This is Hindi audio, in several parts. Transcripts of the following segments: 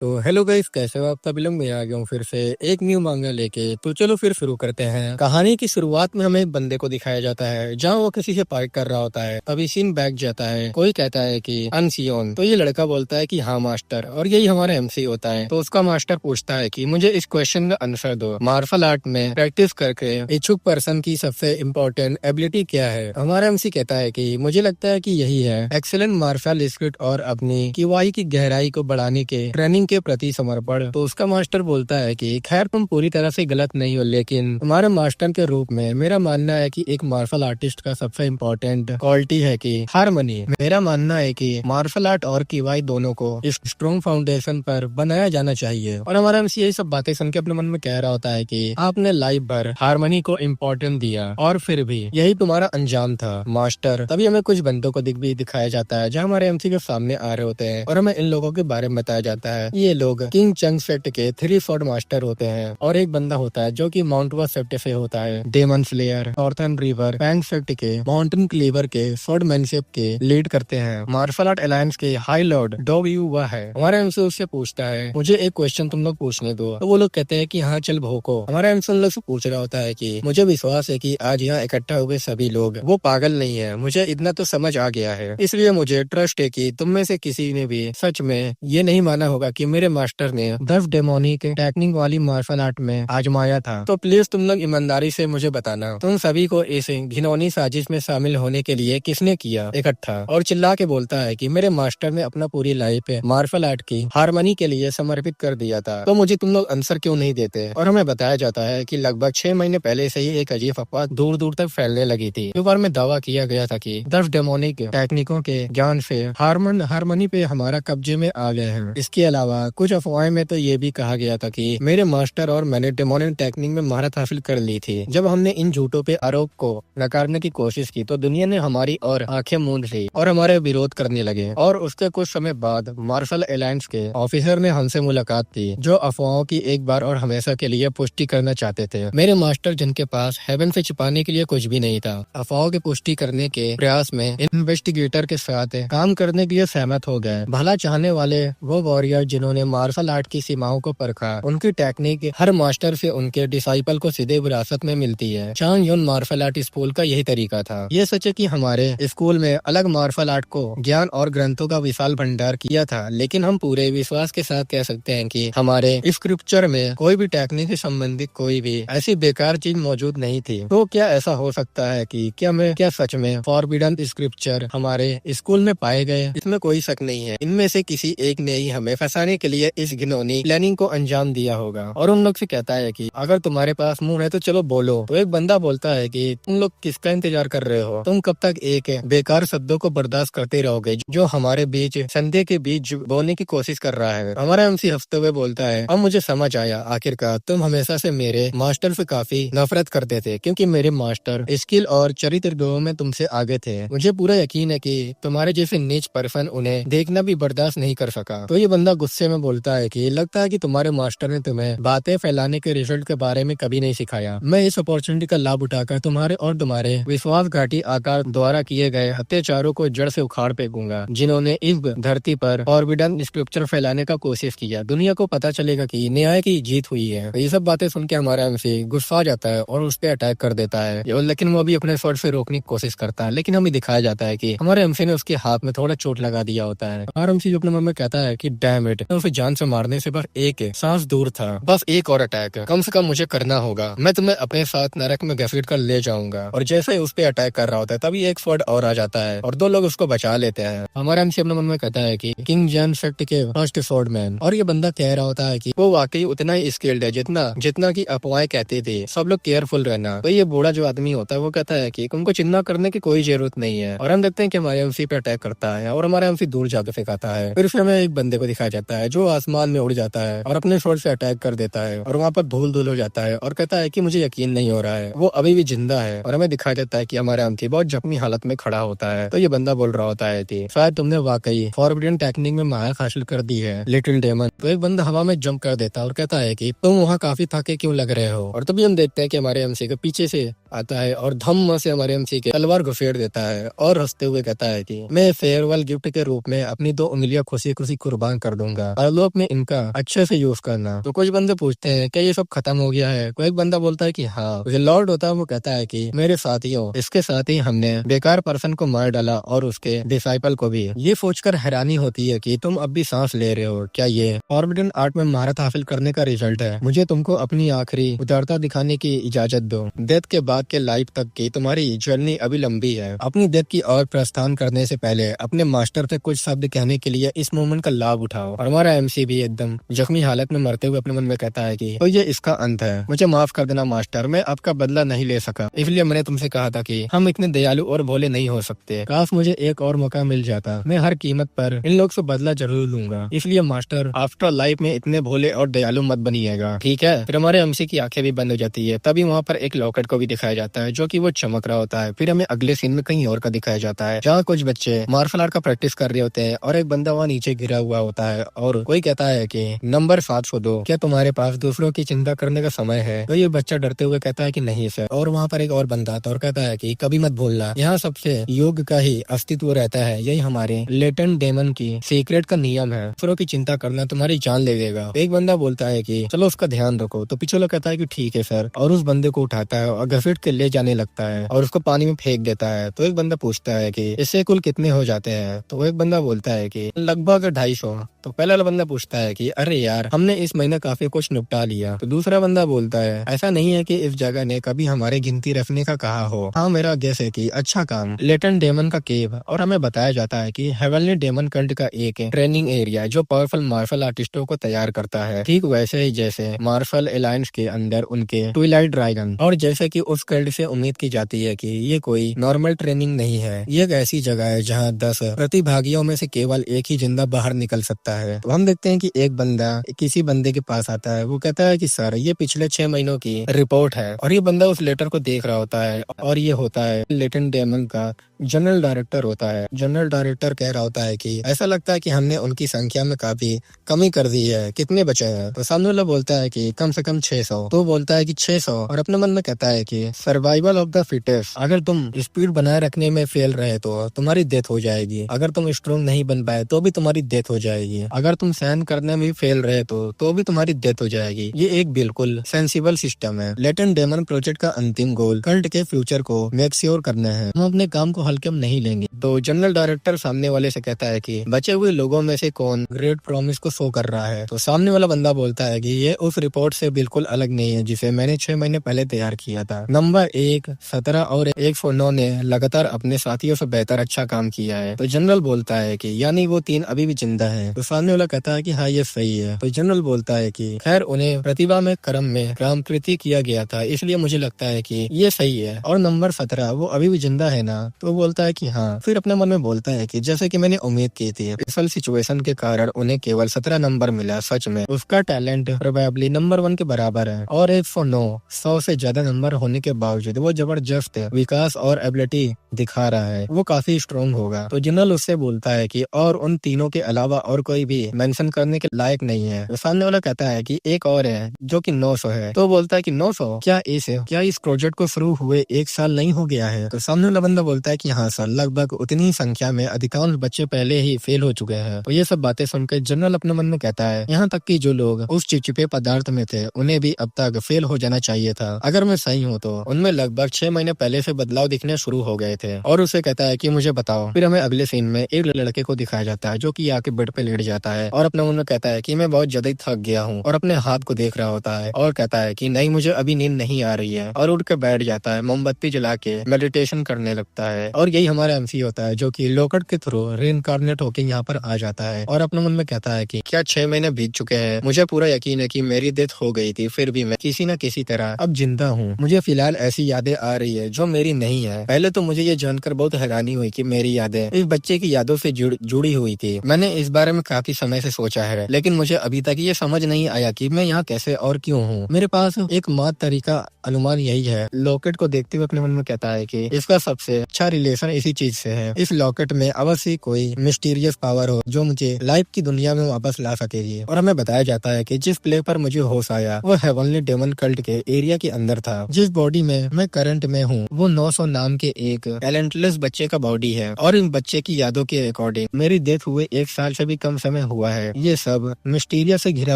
तो हेलो गाइस, कैसे हो आप सभी लोग। मैं आ गया हूँ फिर से एक न्यू मांगा लेके। तो चलो फिर शुरू करते हैं। कहानी की शुरुआत में हमें एक बंदे को दिखाया जाता है जहाँ वो किसी से फाइट कर रहा होता है। तभी सीन बैक जाता है। कोई कहता है कि अनसियोन, तो ये लड़का बोलता है कि हाँ मास्टर, और यही हमारा एमसी होता है। तो उसका मास्टर पूछता है कि मुझे इस क्वेश्चन का आंसर दो। मार्शल आर्ट में प्रैक्टिस करके इच्छुक पर्सन की सबसे इम्पोर्टेंट एबिलिटी क्या है। हमारा एमसी कहता है कि मुझे लगता है कि यही है एक्सेलेंट मार्शल स्किल्स और अपनी किवाई की गहराई को बढ़ाने के ट्रेनिंग के प्रति समर्पण। तो उसका मास्टर बोलता है कि खैर तुम पूरी तरह से गलत नहीं हो, लेकिन तुम्हारे मास्टर के रूप में मेरा मानना है कि एक मार्शल आर्टिस्ट का सबसे इम्पोर्टेंट क्वालिटी है कि हारमोनी। मेरा मानना है कि मार्शल आर्ट और किवाई दोनों को इस स्ट्रॉन्ग फाउंडेशन पर बनाया जाना चाहिए। और हमारा एमसी यही सब बातें सुन के अपने मन में कह रहा होता है कि आपने लाइफ भर हारमोनी को इम्पोर्टेंस दिया और फिर भी यही तुम्हारा अंजाम था मास्टर। तभी हमें कुछ बंदों को भी दिखाया जाता है जहाँ हमारे एमसी के सामने आ रहे होते हैं और हमें इन लोगों के बारे में बताया जाता है। ये लोग किंग चंग सेट के 3 स्वॉर्ड मास्टर होते हैं और एक बंदा होता है जो कि माउंट वा सेट से होता है। Demon Slayer, Northern River, Fang set के माउंटेन क्लीवर के स्वॉर्डमैनशिप के लीड करते हैं। मार्शल आर्ट अलायंस के हाई लॉर्ड डॉग यू वह है। हमारा एमसी उससे पूछता है मुझे एक क्वेश्चन तुम लोग पूछने दो। तो वो लोग कहते हैं कि हाँ चल भोको। हमारा एमसी उन लोग से पूछ रहा होता है कि मुझे विश्वास है कि आज यहाँ इकट्ठा हुए सभी लोग वो पागल नहीं है। मुझे इतना तो समझ आ गया है, इसलिए मुझे ट्रस्ट है कि तुम में से किसी ने भी सच में ये नहीं माना होगा कि मेरे मास्टर ने 10 डेमोनिक टेक्निक वाली मार्शल आर्ट में आजमाया था। तो प्लीज तुम लोग ईमानदारी से मुझे बताना, तुम सभी को इस घिनौनी साजिश में शामिल होने के लिए किसने किया इकट्ठा। और चिल्ला के बोलता है कि मेरे मास्टर ने अपना पूरी लाइफ मार्शल आर्ट की हारमोनी के लिए समर्पित कर दिया था। तो मुझे तुम लोग आंसर क्यों नहीं देते। और हमें बताया जाता है कि लगभग 6 महीने पहले से ही एक अजीब अफवाह दूर दूर तक फैलने लगी थी। एक बार में दावा किया गया था कि 10 डेमोनिक टेक्निकों के ज्ञान से हारमोनी पे हमारा कब्जे में आ गए हैं। इसके अलावा कुछ अफवाहें में तो ये भी कहा गया था कि मेरे मास्टर और मैंने डेमोनिक टेक्निक में महारत हासिल कर ली थी। जब हमने इन झूठों पे आरोप को नकारने की कोशिश की तो दुनिया ने हमारी और आंखें मूंद ली और हमारे विरोध करने लगे। और उसके कुछ समय बाद मार्शल अलायंस के ऑफिसर ने हमसे मुलाकात की जो अफवाहों की एक बार और हमेशा के लिए पुष्टि करना चाहते थे। मेरे मास्टर जिनके पास हेवन से छिपाने के लिए कुछ भी नहीं था, अफवाहों की पुष्टि करने के प्रयास में इन्वेस्टिगेटर के साथ काम करने के लिए सहमत हो गए। भला चाहने वाले वो वॉरियर जिन्होंने मार्शल आर्ट की सीमाओं को परखा, उनकी टेक्निक हर मास्टर से उनके डिसाइपल को सीधे विरासत में मिलती है। चांग युन मार्शल आर्ट स्कूल का यही तरीका था। ये सच है कि हमारे स्कूल में अलग मार्शल आर्ट को ज्ञान और ग्रंथों का विशाल भंडार किया था, लेकिन हम पूरे विश्वास के साथ कह सकते हैं कि हमारे स्क्रिप्चर में कोई भी टेक्निक से संबंधित कोई भी ऐसी बेकार चीज मौजूद नहीं थी। तो क्या ऐसा हो सकता है कि क्या सच में फॉरबिडन स्क्रिप्चर हमारे स्कूल में पाए गए। इसमें कोई शक नहीं है, इनमें से किसी एक ने ही हमें फंसाने के लिए इस घिनौनी प्लानिंग को अंजाम दिया होगा। और उन लोग से कहता है कि अगर तुम्हारे पास मुंह है तो चलो बोलो। तो एक बंदा बोलता है कि तुम लोग किसका इंतजार कर रहे हो, तुम कब तक एक बेकार शब्दों को बर्दाश्त करते रहोगे जो हमारे बीच संदेह के बीच बोने की कोशिश कर रहा है। हमारा एमसी हंसते हुए बोलता है अब मुझे समझ आया, आखिरकार तुम हमेशा से मेरे मास्टर से काफी नफरत करते थे क्योंकि मेरे मास्टर स्किल और चरित्र गुणों में तुमसे आगे थे। मुझे पूरा यकीन है कि तुम्हारे जैसे नीच पर्सन उन्हें देखना भी बर्दाश्त नहीं कर सका। तो ये बंदा गुस्से में बोलता है कि लगता है कि तुम्हारे मास्टर ने तुम्हें बातें फैलाने के रिजल्ट के बारे में कभी नहीं सिखाया। मैं इस अपॉर्चुनिटी का लाभ उठाकर तुम्हारे और तुम्हारे विश्वासघाती आकार द्वारा किए गए अत्याचारों को जड़ से उखाड़ फेंकूंगा जिन्होंने इस धरती पर फॉरबिडन स्क्रिप्चर फैलाने का कोशिश किया। दुनिया को पता चलेगा कि न्याय की जीत हुई है। तो ये सब बातें सुन के हमारा एमसी गुस्सा जाता है और उस पर अटैक कर देता है, लेकिन वो भी अपने स्वord से रोकने की कोशिश करता है। लेकिन हमें दिखाया जाता है कि हमारे एमसी ने उसके हाथ में थोड़ा चोट लगा दिया होता है। और एमसी अपने मन में कहता है कि डैम इट, उसे जान से मारने से बस एक सांस दूर था, बस एक और अटैक कम से कम मुझे करना होगा। मैं तुम्हें अपने साथ नरक में घसीट कर ले जाऊंगा। और जैसे ही उस पे अटैक कर रहा होता है तभी एक स्वॉर्ड और आ जाता है और 2 लोग उसको बचा लेते हैं। हमारा एमसी अपने मन में कहता है कि किंग जैन सेट के फर्स्ट स्वॉर्ड मैन। और ये बंदा कह रहा होता है कि वो वाकई उतना ही स्किल्ड है जितना जितना की अफवाहें कहते थे। सब लोग केयरफुल रहना। तो ये बूढ़ा जो आदमी होता है वो कहता है कि तुमको चिंता करने की कोई जरूरत नहीं है। और हम देखते हैं कि हमारे एमसी पे अटैक करता है और हमारा एमसी दूर जाकर फेंकाता है। फिर उसमें हमें एक बंदे को दिखाया जाता है जो आसमान में उड़ जाता है और अपने स्वॉर्ड से अटैक कर देता है और वहाँ पर धूल धूल हो जाता है और कहता है कि मुझे यकीन नहीं हो रहा है वो अभी भी जिंदा है। और हमें दिखाई देता है कि हमारा एमसी बहुत जख्मी हालत में खड़ा होता है। तो ये बंदा बोल रहा होता है कि शायद तुमने वाकई फॉरबिडन टेक्निक में महारत हासिल कर दी है लिटिल डेमन। तो एक बंदा हवा में जंप कर देता है और कहता है कि तुम वहाँ काफी थके क्यों लग रहे हो। और तभी हम देखते हैं कि हमारे एमसी के पीछे से आता है और धम्म से हमारे एमसी के तलवार घुसेड़ देता है और हंसते हुए कहता है कि मैं फेयरवेल गिफ्ट के रूप में अपनी 2 उंगलियां खुशी खुशी कुर्बान कर दूंगा, परलोक में इनका अच्छे से यूज करना। तो कुछ बंदे पूछते हैं क्या ये सब खत्म हो गया है? कोई एक बंदा बोलता है कि हाँ। जो लॉर्ड होता है वो कहता है कि मेरे साथियों, इसके साथ ही हमने बेकार पर्सन को मार डाला और उसके डिसाइपल को भी। ये सोचकर हैरानी होती है कि तुम अब भी सांस ले रहे हो। क्या ये फॉर्बिडन आर्ट में महारत हासिल करने का रिजल्ट है? मुझे तुमको अपनी आखिरी उदारता दिखाने की इजाजत दो। डेथ के बाद के लाइफ तक की तुम्हारी जर्नी अभी लंबी है। अपनी डेथ की ओर प्रस्थान करने से पहले अपने मास्टर से कुछ शब्द कहने के लिए इस मोमेंट का लाभ उठाओ। और हमारा एमसी भी एकदम जख्मी हालत में मरते हुए अपने मन में कहता है कि तो ये इसका अंत है। मुझे माफ कर देना मास्टर, मैं आपका बदला नहीं ले सका, इसलिए मैंने तुमसे कहा था कि हम इतने दयालु और भोले नहीं हो सकते। काश मुझे एक और मौका मिल जाता, मैं हर कीमत पर इन लोग से बदला जरूर लूंगा। इसलिए मास्टर, आफ्टर लाइफ में इतने भोले और दयालु मत बनिएगा, ठीक है? फिर हमारे एमसी की आंखें भी बंद हो जाती है। तभी वहाँ पर एक लॉकेट को भी दिखाया जाता है जो कि वो चमक रहा होता है। फिर हमें अगले सीन में कहीं और का दिखाया जाता है जहाँ कुछ बच्चे मार्शल आर्ट का प्रैक्टिस कर रहे होते हैं और एक बंदा वहाँ नीचे गिरा हुआ होता है और कोई कहता है कि नंबर 702, क्या तुम्हारे पास दूसरों की चिंता करने का समय है? तो ये बच्चा डरते हुए कहता है कि नहीं सर। और वहाँ पर एक और बंदा आता है और कहता है कि कभी मत भूलना, यहाँ सबसे योग का ही अस्तित्व रहता है, यही हमारे लेटेंट डेमन की सीक्रेट का नियम है। दूसरों की चिंता करना तुम्हारी जान ले देगा। एक बंदा बोलता है कि चलो उसका ध्यान रखो। तो पीछे वाला कहता है कि ठीक है सर, और उस बंदे को उठाता है और घसीट के ले जाने लगता है और उसको पानी में फेंक देता है। तो एक बंदा पूछता है कि इससे कुल कितने हो जाते हैं? तो वो एक बंदा बोलता है कि लगभग 250। तो पहला वाला बंदा पूछता है कि अरे यार, हमने इस महीने काफी कुछ निपटा लिया। तो दूसरा बंदा बोलता है ऐसा नहीं है कि इस जगह ने कभी हमारे गिनती रखने का कहा हो। हाँ, मेरा गेस है कि अच्छा काम लेटेंट डेमन का केव। और हमें बताया जाता है कि हेवनली डेमन कल्ट का एक ट्रेनिंग एरिया जो पावरफुल मार्शल आर्टिस्टों को तैयार करता है, ठीक वैसे ही जैसे मार्शल अलायंस के अंदर उनके ट्विलाइट ड्रैगन। और जैसे कि उस कल्ट से उम्मीद की जाती है कि ये कोई नॉर्मल ट्रेनिंग नहीं है, ये एक ऐसी जगह है जहाँ 10 प्रतिभागियों में से केवल एक ही जिंदा बाहर निकल सकता है। तो हम देखते हैं कि एक बंदा किसी बंदे के पास आता है। वो कहता है कि सर, ये पिछले 6 महीनों की रिपोर्ट है। और ये बंदा उस लेटर को देख रहा होता है और ये होता है लेटेंट डेमन का जनरल डायरेक्टर होता है। जनरल डायरेक्टर कह रहा होता है कि ऐसा लगता है कि हमने उनकी संख्या में काफी कमी कर दी है, कितने बचे हैं? तो सामने वाला बोलता है कि कम से कम 600। तो बोलता है कि 600, और अपने मन में कहता है कि सर्वाइवल ऑफ द फिटेस्ट। अगर तुम स्पीड बनाए रखने में फेल रहे तो तुम्हारी डेथ हो जाएगी। अगर तुम स्ट्रॉन्ग नहीं बन पाए तो भी तुम्हारी डेथ हो जाएगी। अगर तुम सहन करने में फेल रहे तो भी तुम्हारी डेथ हो जाएगी। ये एक बिल्कुल सेंसिबल सिस्टम है। लेटेंट डेमन प्रोजेक्ट का अंतिम गोल कल्ट के फ्यूचर को मेक श्योर करना है। हम अपने काम को हल्के में नहीं लेंगे। तो जनरल डायरेक्टर सामने वाले से कहता है कि बचे हुए लोगों में से कौन ग्रेट प्रॉमिस को शो कर रहा है? तो सामने वाला बंदा बोलता है कि ये उस रिपोर्ट से बिल्कुल अलग नहीं है जिसे मैंने 6 महीने पहले तैयार किया था। नंबर 1, 17 और 109 ने लगातार अपने साथियों से बेहतर अच्छा काम किया है। तो जनरल बोलता है कि यानी वो 3 अभी भी जिंदा है। तो सामने वाला कहता है कि हाँ, ये सही है। तो जनरल बोलता है कि खैर, उन्हें प्रतिभा में कर्म में ग्रामकृति किया गया था, इसलिए मुझे लगता है कि ये सही है। और नंबर 17 वो अभी भी जिंदा है ना? तो बोलता है कि हाँ। फिर अपने मन में बोलता है कि जैसे कि मैंने उम्मीद की थी, स्पेशल सिचुएशन के कारण उन्हें केवल 17 नंबर मिला। सच में उसका टैलेंट प्रोबेबली नंबर 1 के बराबर है। और 109 100 से ज्यादा नंबर होने के बावजूद वो जबरदस्त विकास और एबिलिटी दिखा रहा है, वो काफी स्ट्रॉन्ग होगा। तो जनरल उससे बोलता है कि और उन तीनों के अलावा और कोई भी मेंशन करने के लायक नहीं है। तो सामने वाला कहता है कि एक और है जो कि 900 है। तो बोलता है कि 900 क्या इस प्रोजेक्ट को शुरू हुए 1 साल नहीं हो गया है? तो सामने वाला बंदा बोलता है कि हाँ सर, लगभग उतनी ही संख्या में अधिकांश बच्चे पहले ही फेल हो चुके हैं। तो ये सब बातें सुनकर जनरल अपने मन में कहता है, यहाँ तक कि जो लोग उस चिपचिपे पदार्थ में थे उन्हें भी अब तक फेल हो जाना चाहिए था। अगर मैं सही हूँ तो उनमें लगभग 6 महीने पहले से बदलाव दिखने शुरू हो गए थे। और उसे कहता है कि मुझे बताओ। फिर हमें अगले सीन में एक लड़के को दिखाया जाता है जो कि आके बेड पे लेट जाता है और अपने मन में कहता है कि मैं बहुत ज्यादा ही थक गया हूँ, और अपने हाथ को देख रहा होता है और कहता है कि नहीं, मुझे अभी नींद नहीं आ रही है। और उठ के बैठ जाता है, मोमबत्ती जला के मेडिटेशन करने लगता है। और यही हमारा एमसी होता है जो कि लोकेट के थ्रू रीइंकार्नेट होके यहाँ पर आ जाता है और अपने मन में कहता है कि क्या 6 महीने बीत चुके हैं? मुझे पूरा यकीन है कि मेरी डेथ हो गई थी, फिर भी मैं किसी न किसी तरह अब जिंदा हूँ। मुझे फिलहाल ऐसी यादें आ रही है जो मेरी नहीं है। पहले तो मुझे ये जानकर बहुत हैरानी हुई कि मेरी यादें इस बच्चे की यादों से जुड़ी हुई थी। मैंने इस बारे में काफी समय से सोचा है, लेकिन मुझे अभी तक ये समझ नहीं आया कि मैं यहाँ कैसे और क्यों हूँ। मेरे पास एक मात्र तरीका अनुमान यही है। लॉकेट को देखते हुए अपने मन में कहता है कि इसका सबसे अच्छा रिलेशन इसी चीज से है। इस लॉकेट में अवश्य कोई मिस्टीरियस पावर हो जो मुझे लाइफ की दुनिया में वापस ला सकेगी। और हमें बताया जाता है कि जिस प्ले पर मुझे होश आया वो हेवनली डेमन कल्ट के एरिया के अंदर था। जिस बॉडी में मैं करंट में हूँ वो 900 नाम के एक टैलेंटलेस बच्चे का बॉडी है और इन बच्चे की यादों के अकॉर्डिंग मेरी डेथ हुए 1 साल से भी कम समय हुआ है। ये सब मिस्टीरियस से घिरा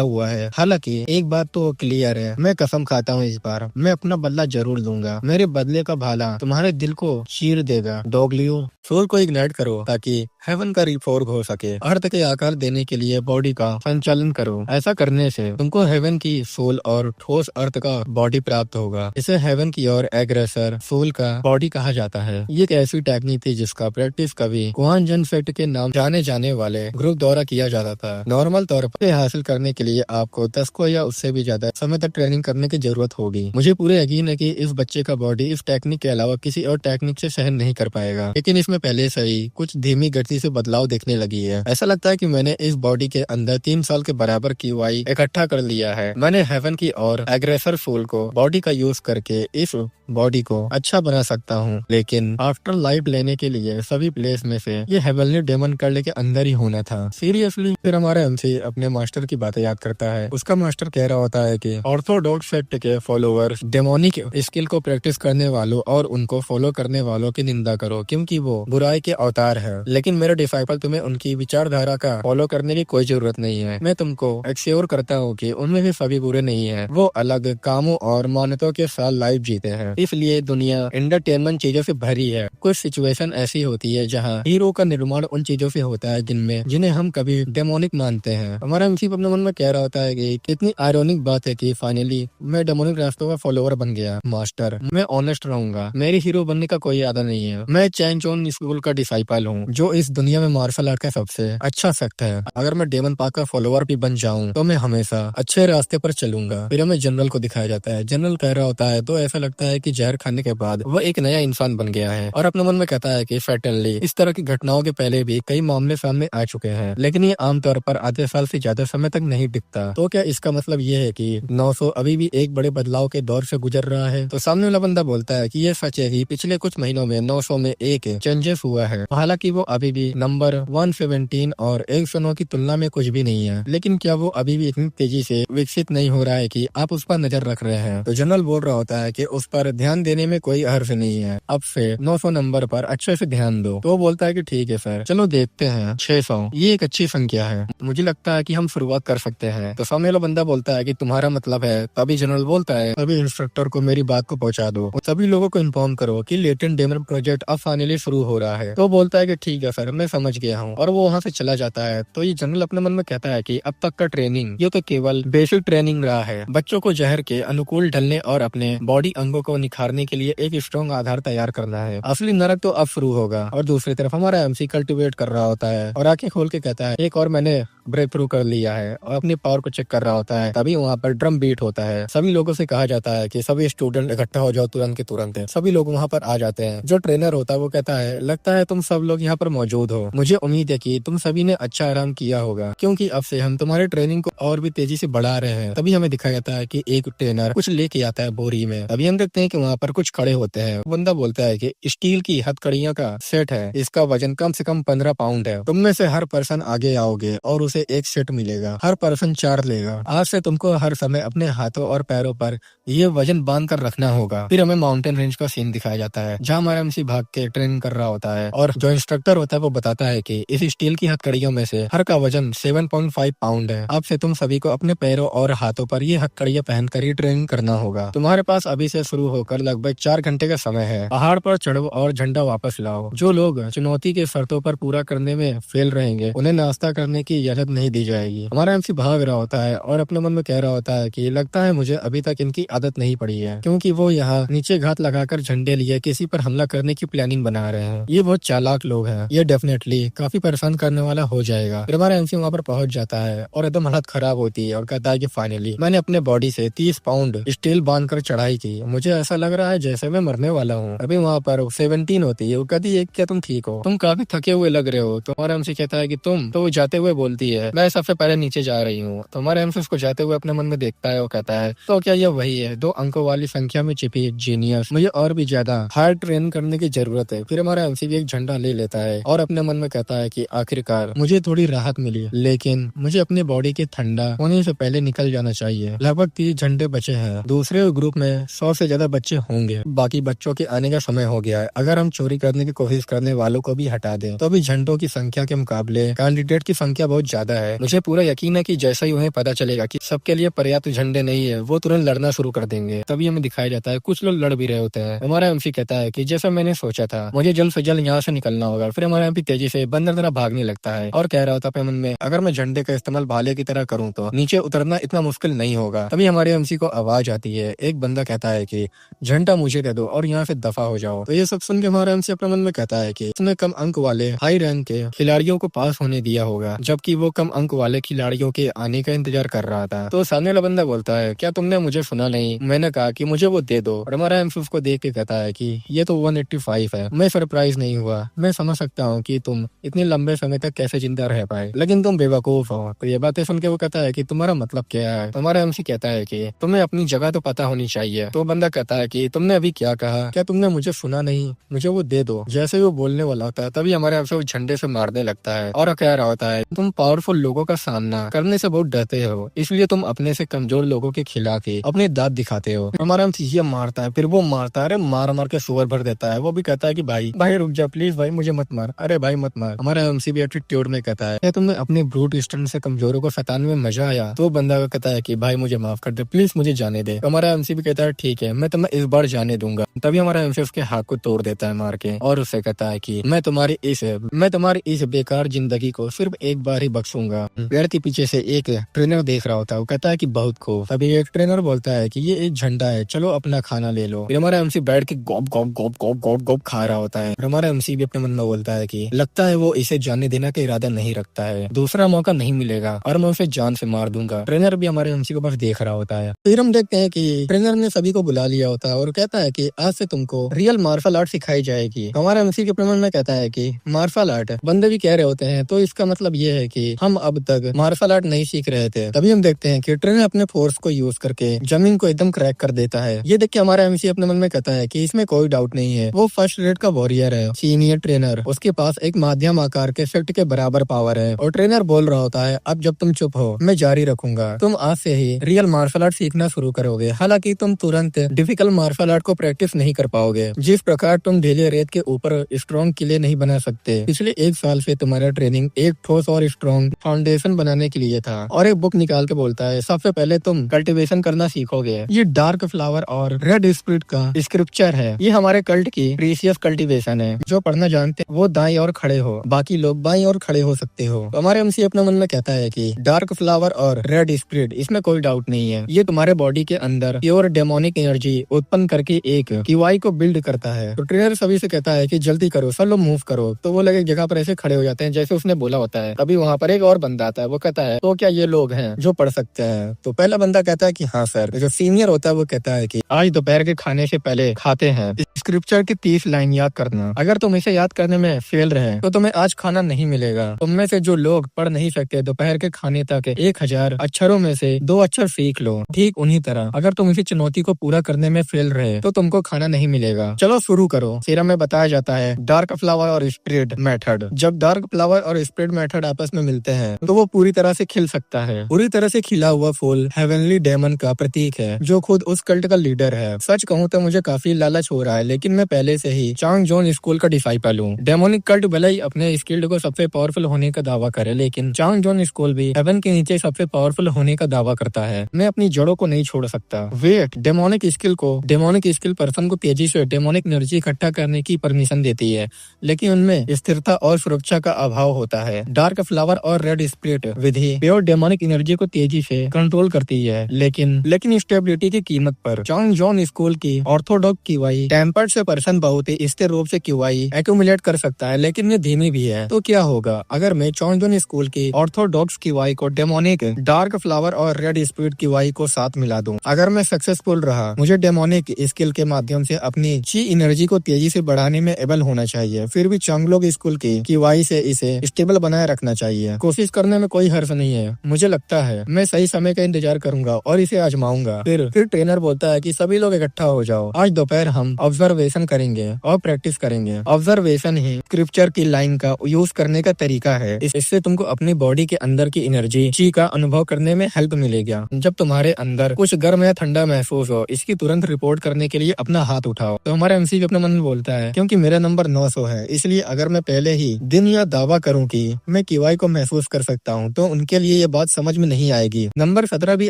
हुआ है। हालांकि एक बात तो क्लियर है, मैं कसम खाता हूँ इस बार मैं अपना बदला जरूर लूंगा। मेरे बदले का भाला तुम्हारे दिल को चीर देगा। डॉगलियो, सोल को इग्नाइट करो ताकि हेवन का रिफॉर्म हो सके। अर्थ के आकार देने के लिए बॉडी का संचालन करो। ऐसा करने से तुमको हेवन की सोल और ठोस अर्थ का बॉडी प्राप्त होगा। इसे हेवन की ओर एग्रेसर सोल का बॉडी कहा जाता है। ये एक ऐसी टेक्निक थी जिसका प्रैक्टिस कभी कुआन जन फेट के नाम जाने जाने वाले ग्रुप द्वारा किया जाता था। नॉर्मल तौर पर हासिल करने के लिए आपको 10 को या उससे भी ज्यादा समय तक ट्रेनिंग करने की जरूरत होगी। मुझे पूरे यकीन है कि इस बच्चे का बॉडी इस टेक्निक के अलावा किसी और टेक्निक से सहन नहीं कर पाएगा, लेकिन इसमें पहले से ही कुछ धीमी गति से बदलाव देखने लगी है। ऐसा लगता है कि मैंने इस बॉडी के अंदर 3 साल के बराबर की वाई इकट्ठा कर लिया है। मैंने हेवन की और एग्रेसर सोल को बॉडी का यूज करके इस बॉडी को अच्छा बना सकता हूँ, लेकिन आफ्टर लाइफ लेने के लिए सभी प्लेस में से ये हेवनली डेमन कर्ल के अंदर ही होना था। सीरियसली। फिर हमारा एमसी अपने मास्टर की बातें याद करता है। उसका मास्टर कह रहा होता है कि ऑर्थोडॉक्स सेक्ट के फॉलोअर्स डेमोनिक स्किल को प्रैक्टिस करने वालों और उनको फॉलो करने वालों की निंदा करो क्योंकि वो बुराई के अवतार है। लेकिन मेरे डिसाइपल, तुम्हें उनकी विचारधारा का फॉलो करने की कोई जरूरत नहीं है। मैं तुमको एक्श्योर करता हूँ कि उनमें भी सभी बुरे नहीं है। वो अलग कामों और मान्यताओं के साथ लाइफ जीते हैं। इसलिए दुनिया एंटरटेनमेंट चीजों से भरी है। कुछ सिचुएशन ऐसी होती है जहाँ हीरो का निर्माण उन चीजों से होता है जिन्हें हम कभी डेमोनिक मानते हैं। हमारा एमसी अपने मन में कह रहा होता है कि कितनी आयरॉनिक बात है कि फाइनली मैं डेमोनिक रास्तों का फॉलोअर बन गया। मास्टर, मैं ऑनेस्ट रहूंगा, मेरी हीरो बनने का कोई इरादा नहीं है। मैं चैन चोन स्कूल का डिसाइपल हूँ जो इस दुनिया में मार्शल आर्ट का सबसे अच्छा सेक्ट है। अगर मैं डेमन पार्क का फॉलोअर भी बन जाऊं तो मैं हमेशा अच्छे रास्ते पर चलूंगा। फिर हमें जनरल को दिखाया जाता है। जनरल कह रहा होता है तो ऐसा लगता है कि जहर खाने के बाद वो एक नया इंसान बन गया है और अपने मन में कहता है कि सर्टेनली इस तरह की घटनाओं के पहले भी कई मामले सामने आ चुके हैं, लेकिन ये आमतौर पर आधे साल से ज्यादा समय तक नहीं टिकता। तो क्या इसका मतलब ये है कि 900 अभी भी एक बड़े बदलाव के दौर से गुजर रहा है? तो सामने वाला बंदा बोलता है कि ये सच है कि पिछले कुछ महीनों में 900 में एक चेंजेस हुआ है। हालांकि वो अभी भी नंबर 117 और 109 की तुलना में कुछ भी नहीं है, लेकिन क्या वो अभी भी इतनी तेजी से विकसित नहीं हो रहा है कि आप उस पर नजर रख रहे हैं? तो जनरल बोल रहा होता है कि उस पर ध्यान देने में कोई हर्ज नहीं है, अब से 900 नंबर पर अच्छे से ध्यान दो। तो वो बोलता है कि ठीक है सर, चलो देखते हैं। 600 ये एक अच्छी संख्या है, मुझे लगता है कि हम शुरुआत कर सकते हैं। तो सामने वाला बंदा बोलता है कि तुम्हारा मतलब है? तभी जनरल बोलता है अभी इंस्ट्रक्टर को मेरी बात को पहुंचा दो और सभी लोगों को इन्फॉर्म करो कि लेटेंट डेमन प्रोजेक्ट अब फाइनली शुरू हो रहा है। तो बोलता है कि ठीक है सर, मैं समझ गया हूँ, और वो वहाँ से चला जाता है। तो ये जनरल अपने मन में कहता है कि अब तक का ट्रेनिंग ये तो केवल बेसिक ट्रेनिंग रहा है। बच्चों को जहर के अनुकूल ढलने और अपने बॉडी अंगों को निखारने के लिए एक स्ट्रॉन्ग आधार तैयार करना है। असली नरक तो अब शुरू होगा। और दूसरी तरफ हमारा एमसी कल्टिवेट कर रहा होता है और आंखें खोल के कहता है एक और मैंने ब्रेक थ्रू कर लिया है, और अपनी पावर को चेक कर रहा होता है। तभी वहाँ पर ड्रम बीट होता है। सभी लोगों से कहा जाता है कि सभी स्टूडेंट इकट्ठा हो जाओ तुरंत के तुरंत। सभी लोग वहाँ पर आ जाते हैं। जो ट्रेनर होता है वो कहता है लगता है तुम सब लोग यहाँ पर मौजूद हो। मुझे उम्मीद है कि तुम सभी ने अच्छा आराम किया होगा, क्योंकि अब से हम तुम्हारे ट्रेनिंग को और भी तेजी से बढ़ा रहे हैं। तभी हमें दिखाया जाता है कि एक ट्रेनर कुछ लेके आता है बोरी में। तभी हम देखते हैं कि वहाँ पर कुछ खड़े होते हैं। बंदा बोलता है कि स्टील की हथकड़ियों का सेट है, इसका वजन कम से कम 15 पाउंड है। तुम में से हर पर्सन आगे आओगे और उसे एक सेट मिलेगा। हर पर्सन 4 लेगा। आज से तुमको हर समय अपने हाथों और पैरों पर ये वजन बांध कर रखना होगा। फिर हमें माउंटेन रेंज का सीन दिखाया जाता है जहाँ हमारा एमसी भाग के ट्रेनिंग कर रहा होता है, और जो इंस्ट्रक्टर होता है वो बताता है कि इस स्टील की हथकड़ियों में से हर का वजन 7.5 पाउंड है। अब से तुम सभी को अपने पैरों और हाथों पर ये हथकड़ियां पहनकर ही ट्रेनिंग करना होगा। तुम्हारे पास अभी से शुरू होकर लगभग 4 घंटे का समय है। पहाड़ पर चढ़ो और झंडा वापस लाओ। जो लोग चुनौती के शर्तों पर पूरा करने में फेल रहेंगे उन्हें नाश्ता करने की इजाजत नहीं दी जाएगी। हमारा एमसी भाग रहा होता है और अपने मन में कह रहा होता है कि लगता है मुझे अभी तक इनकी आदत नहीं पड़ी है, क्योंकि वो यहाँ नीचे घात लगाकर झंडे लिए किसी पर हमला करने की प्लानिंग बना रहे हैं। ये बहुत चालाक लोग हैं। ये डेफिनेटली काफी परेशान करने वाला हो जाएगा। फिर हमारा एमसी वहाँ पर पहुंच जाता है और एकदम हालत खराब होती है और कहता है कि फाइनली मैंने अपने बॉडी से 30 पाउंड स्टील बांधकर चढ़ाई की। मुझे ऐसा लग रहा है जैसे मैं मरने वाला हूँ। अभी वहाँ पर 17 होती है। वो कहती है क्या तुम ठीक हो? तुम काफी थके हुए लग रहे हो। तो हमारा एमसी कहता है कि तुम? तो वो जाते हुए बोलती है मैं सबसे पहले नीचे जा रही हूँ। तो हमारा एमसी उसको जाते हुए अपने मन में देखता है। वो कहता है तो क्या ये वही है 2 अंकों वाली संख्या में छिपी जीनियस, मुझे और भी ज्यादा हार्ड ट्रेन करने की जरूरत है। फिर हमारा एमसी भी एक झंडा ले लेता है और अपने मन में कहता है कि आखिरकार मुझे थोड़ी राहत मिली, लेकिन मुझे अपनी बॉडी के ठंडा होने से पहले निकल जाना चाहिए। लगभग 30 झंडे बचे हैं। दूसरे ग्रुप में 100 से ज्यादा बच्चे होंगे। बाकी बच्चों के आने का समय हो गया है। अगर हम चोरी करने की कोशिश करने वालों को भी हटा दें तो भी झंडों की संख्या के मुकाबले कैंडिडेट की संख्या बहुत ज्यादा है। मुझे पूरा यकीन है कि जैसा ही उन्हें पता चलेगा कि सबके लिए पर्याप्त झंडे नहीं है, वो तुरंत लड़ना शुरू कर देंगे। तभी हमें दिखाया जाता है कुछ लोग लड़ भी रहे होते हैं। हमारा एमसी कहता है कि जैसा मैंने सोचा था, मुझे जल्द से जल्द यहाँ से निकलना होगा। फिर हमारा एमपी तेजी से बंदर तरह भागने लगता है और कह रहा होता है मन में, अगर मैं झंडे का इस्तेमाल भाले की तरह करूँ तो नीचे उतरना इतना मुश्किल नहीं होगा। तभी हमारे एमसी को आवाज आती है। एक बंदा कहता है कि झंडा मुझे दे दो और यहाँ से दफा हो जाओ। तो ये सब सुन के हमारा एमसी अपने मन में कहता है कि उसने कम अंक वाले हाई रैंक के खिलाड़ियों को पास होने दिया होगा, जबकि वो कम अंक वाले खिलाड़ियों के आने का इंतजार कर रहा था। तो सामने वाला बंदा बोलता है, क्या तुमने मुझे सुना नहीं? मैंने कहा कि मुझे वो दे दो। और हमारा एमसी उसको देख के कहता है कि ये तो 185 है। मैं सरप्राइज नहीं हुआ। मैं समझ सकता हूँ कि तुम इतने लंबे समय तक कैसे जिंदा रह पाए, लेकिन तुम बेवकूफ हो। तो ये बातें सुन के वो कहता है कि तुम्हारा मतलब क्या है? हमारा एमसी कहता है कि तुम्हें अपनी जगह तो पता होनी चाहिए। तो बंदा कहता है कि तुमने अभी क्या कहा? क्या तुमने मुझे सुना नहीं? मुझे वो दे दो। जैसे ही वो बोलने वाला होता है तभी हमारे एमसी वो झंडे से मारने लगता है और कह रहा होता है, तुम पावरफुल लोगों का सामना करने से बहुत डरते हो, इसलिए तुम अपने से कमजोर लोगों के खिलाफ ही अपने दांत दिखाते हो। हमारा एमसी ये मारता है, फिर वो मारता है, अरे मार मार के सुअर भर देता है। वो भी कहता है कि भाई भाई रुक जा प्लीज, भाई मुझे मत मार, अरे भाई मत मार। हमारा एमसी भी एटीट्यूड में कहता है, क्या तुम्हें अपने ब्रूट स्टैंड से कमजोरों को सताने में मजा आया? तो बंदा का कहता है कि भाई मुझे माफ कर दे, प्लीज मुझे जाने दे। हमारा एमसी भी कहता है ठीक है, मैं तुम्हें इस बार जाने दूंगा। तभी हमारा एमसी उसके हाथ को तोड़ देता है मार के और उससे कहता है कि मैं तुम्हारी इस बेकार जिंदगी को सिर्फ एक बार ही बख्शूंगा। पेड़ के पीछे से एक ट्रेनर देख रहा होता है। वो कहता है कि बहुत खूब। तभी एक ट्रेनर बोलता है कि ये एक झंडा है, चलो अपना खाना ले लो। फिर हमारा एमसी बैठ के गॉप गॉप गॉप गॉप गॉप गॉप खा रहा होता है। हमारा एमसी भी अपने मन में बोलता है कि लगता है वो इसे जाने देने का इरादा नहीं रखता है, दूसरा मौका नहीं मिलेगा और मैं उसे जान से मार दूंगा। ट्रेनर भी हमारे एमसी को बस देख रहा होता है। फिर हम देखते हैं कि ट्रेनर ने सभी को बुला लिया होता है और कहता है कि आज से तुमको रियल मार्शल आर्ट सिखाई जाएगी। हमारा एमसी के प्रमाण में कहता है कि मार्शल आर्ट, बंदे भी कह रहे होते हैं, तो इसका मतलब ये है कि हम अब तक मार्शल आर्ट नहीं सीख रहे थे। तभी हम देखते हैं कि ट्रेनर अपने फोर्स को यूज करके जमीन को एकदम क्रैक कर देता है। ये देख के हमारा एमसी अपने मन में कहता है कि इसमें कोई डाउट नहीं है, वो फर्स्ट रेट का वॉरियर है, सीनियर ट्रेनर। उसके पास एक माध्यम आकार के फिफ्ट के बराबर पावर है। और ट्रेनर बोल रहा होता है, अब जब तुम चुप हो मैं जारी रखूंगा। तुम आज से ही रियल मार्शल आर्ट सीखना शुरू करोगे। हालांकि तुम तुरंत डिफिकल्ट मार्शल आर्ट को प्रैक्टिस नहीं कर पाओगे। जिस प्रकार तुम ढीले रेत के ऊपर स्ट्रॉन्ग किले नहीं बना सकते, पिछले 1 साल से तुम्हारा ट्रेनिंग एक ठोस और स्ट्रॉन्ग फाउंडेशन बनाने के लिए था। और एक बुक निकाल के बोलता है, सबसे पहले तुम कल्टीवेशन करना सीखोगे। ये डार्क फ्लावर और रेड स्पिरिट का स्क्रिप्चर है। ये हमारे कल्ट की प्रीसियस कल्टीवेशन है। जो पढ़ना जानते वो दाएं और खड़े हो, बाकी लोग बाएं और खड़े हो सकते हो। तो हमारे एमसी अपने मन में कहता है कि डार्क फ्लावर और रेड स्पिरिट, इसमें कोई डाउट नहीं है, ये तुम्हारे बॉडी के अंदर प्योर डेमोनिक एनर्जी उत्पन्न करके एक किवाई को बिल्ड करता है। तो ट्रेनर सभी से कहता है कि जल्दी करो, सब लोग मूव करो। तो वो लोग एक जगह पर ऐसे खड़े हो जाते हैं जैसे उसने बोला होता है। तभी वहाँ पर एक और बंदा आता है। वो कहता है, तो क्या ये लोग हैं जो पढ़ सकते हैं? तो पहला बंदा कहता है कि हाँ सर। जो सीनियर होता है वो कहता है कि आज दोपहर के खाने से पहले खाते हैं स्क्रिप्चर की 30 लाइन याद करना। अगर तुम इसे याद करने में फेल रहे तो तुम्हें आज खाना नहीं मिलेगा। तुम में से जो लोग पढ़ नहीं सकते, दोपहर के खाने तक 1000 अक्षरों में से 2 अक्षर सीख लो। ठीक उन्हीं तरह अगर तुम इसी चुनौती को पूरा करने में फेल रहे तो तुमको खाना नहीं मिलेगा। चलो शुरू करो। सीरम में बताया जाता है डार्क फ्लावर और स्प्रेड मेथड। जब डार्क फ्लावर और स्प्रेड मेथड आपस में मिलते हैं तो वो पूरी तरह से खिल सकता है। पूरी तरह से खिला हुआ फूल हेवनली डेमन का प्रतीक है, जो खुद उस कल्ट का लीडर है। सच कहूँ तो मुझे काफी लालच हो रहा है, लेकिन मैं पहले से ही चांग जोन स्कूल का डिसाइपल हूँ। डेमोनिक कल्ट भले ही अपने स्किल्ड को सबसे पावरफुल होने का दावा करे, लेकिन चांग जोन स्कूल भी हेवन के नीचे सबसे पावरफुल होने का दावा करता है। मैं अपनी जड़ों को नहीं छोड़ सकता। वेट डेमोनिक स्किल पर्सन को तेजी से डेमोनिक एनर्जी इकट्ठा करने की परमिशन देती है, लेकिन उनमें स्थिरता और सुरक्षा का अभाव होता है। डार्क फ्लावर और रेड स्पिरिट विधि प्योर डेमोनिक एनर्जी को तेजी से कंट्रोल करती है, लेकिन स्टेबिलिटी की कीमत पर। चांग जोन स्कूल की ऑर्थोडॉक्स किवाई टेम्पर्ड से पर्सन बहुत ही स्थिर रूप से किवाई एक्यूमुलेट कर सकता है, लेकिन ये धीमी भी है। तो क्या होगा अगर मैं चांग जोन स्कूल की ऑर्थोडॉक्स किवाई को डेमोनिक डार्क फ्लावर और रेड स्पिरिट किवाई को साथ मिला दूं? अगर मैं सक्सेसफुल रहा, मुझे डेमोनिक स्किल के माध्यम से अपनी ची एनर्जी को तेजी से बढ़ाने में एबल होना चाहिए। फिर भी चांगलोग स्कूल की किवाई से इसे स्टेबल बनाए रखना चाहिए। कोशिश करने में कोई हर्ज नहीं है। मुझे लगता है मैं सही समय का इंतजार करूंगा और इसे आजमाऊंगा। फिर ट्रेनर बोलता है कि सभी लोग इकट्ठा हो जाओ, आज दोपहर हम ऑब्जर्वेशन करेंगे और प्रैक्टिस करेंगे। ऑब्जर्वेशन ही स्क्रिप्चर की लाइन का यूज करने का तरीका है। इससे तुमको अपनी बॉडी के अंदर की एनर्जी ची का अनुभव करने में हेल्प मिलेगा। जब तुम्हारे अंदर कुछ गर्म या ठंडा महसूस हो, इसकी तुरंत रिपोर्ट करने के लिए अपना हाथ उठाओ। तो हमारा एमसी अपने मन में बोलता है क्योंकि मेरा नंबर 900 है, इसलिए अगर मैं पहले ही दिन या दावा करूं कि मैं QI को महसूस कर सकता हूं, तो उनके लिए ये बात समझ में नहीं आएगी। नंबर 17 भी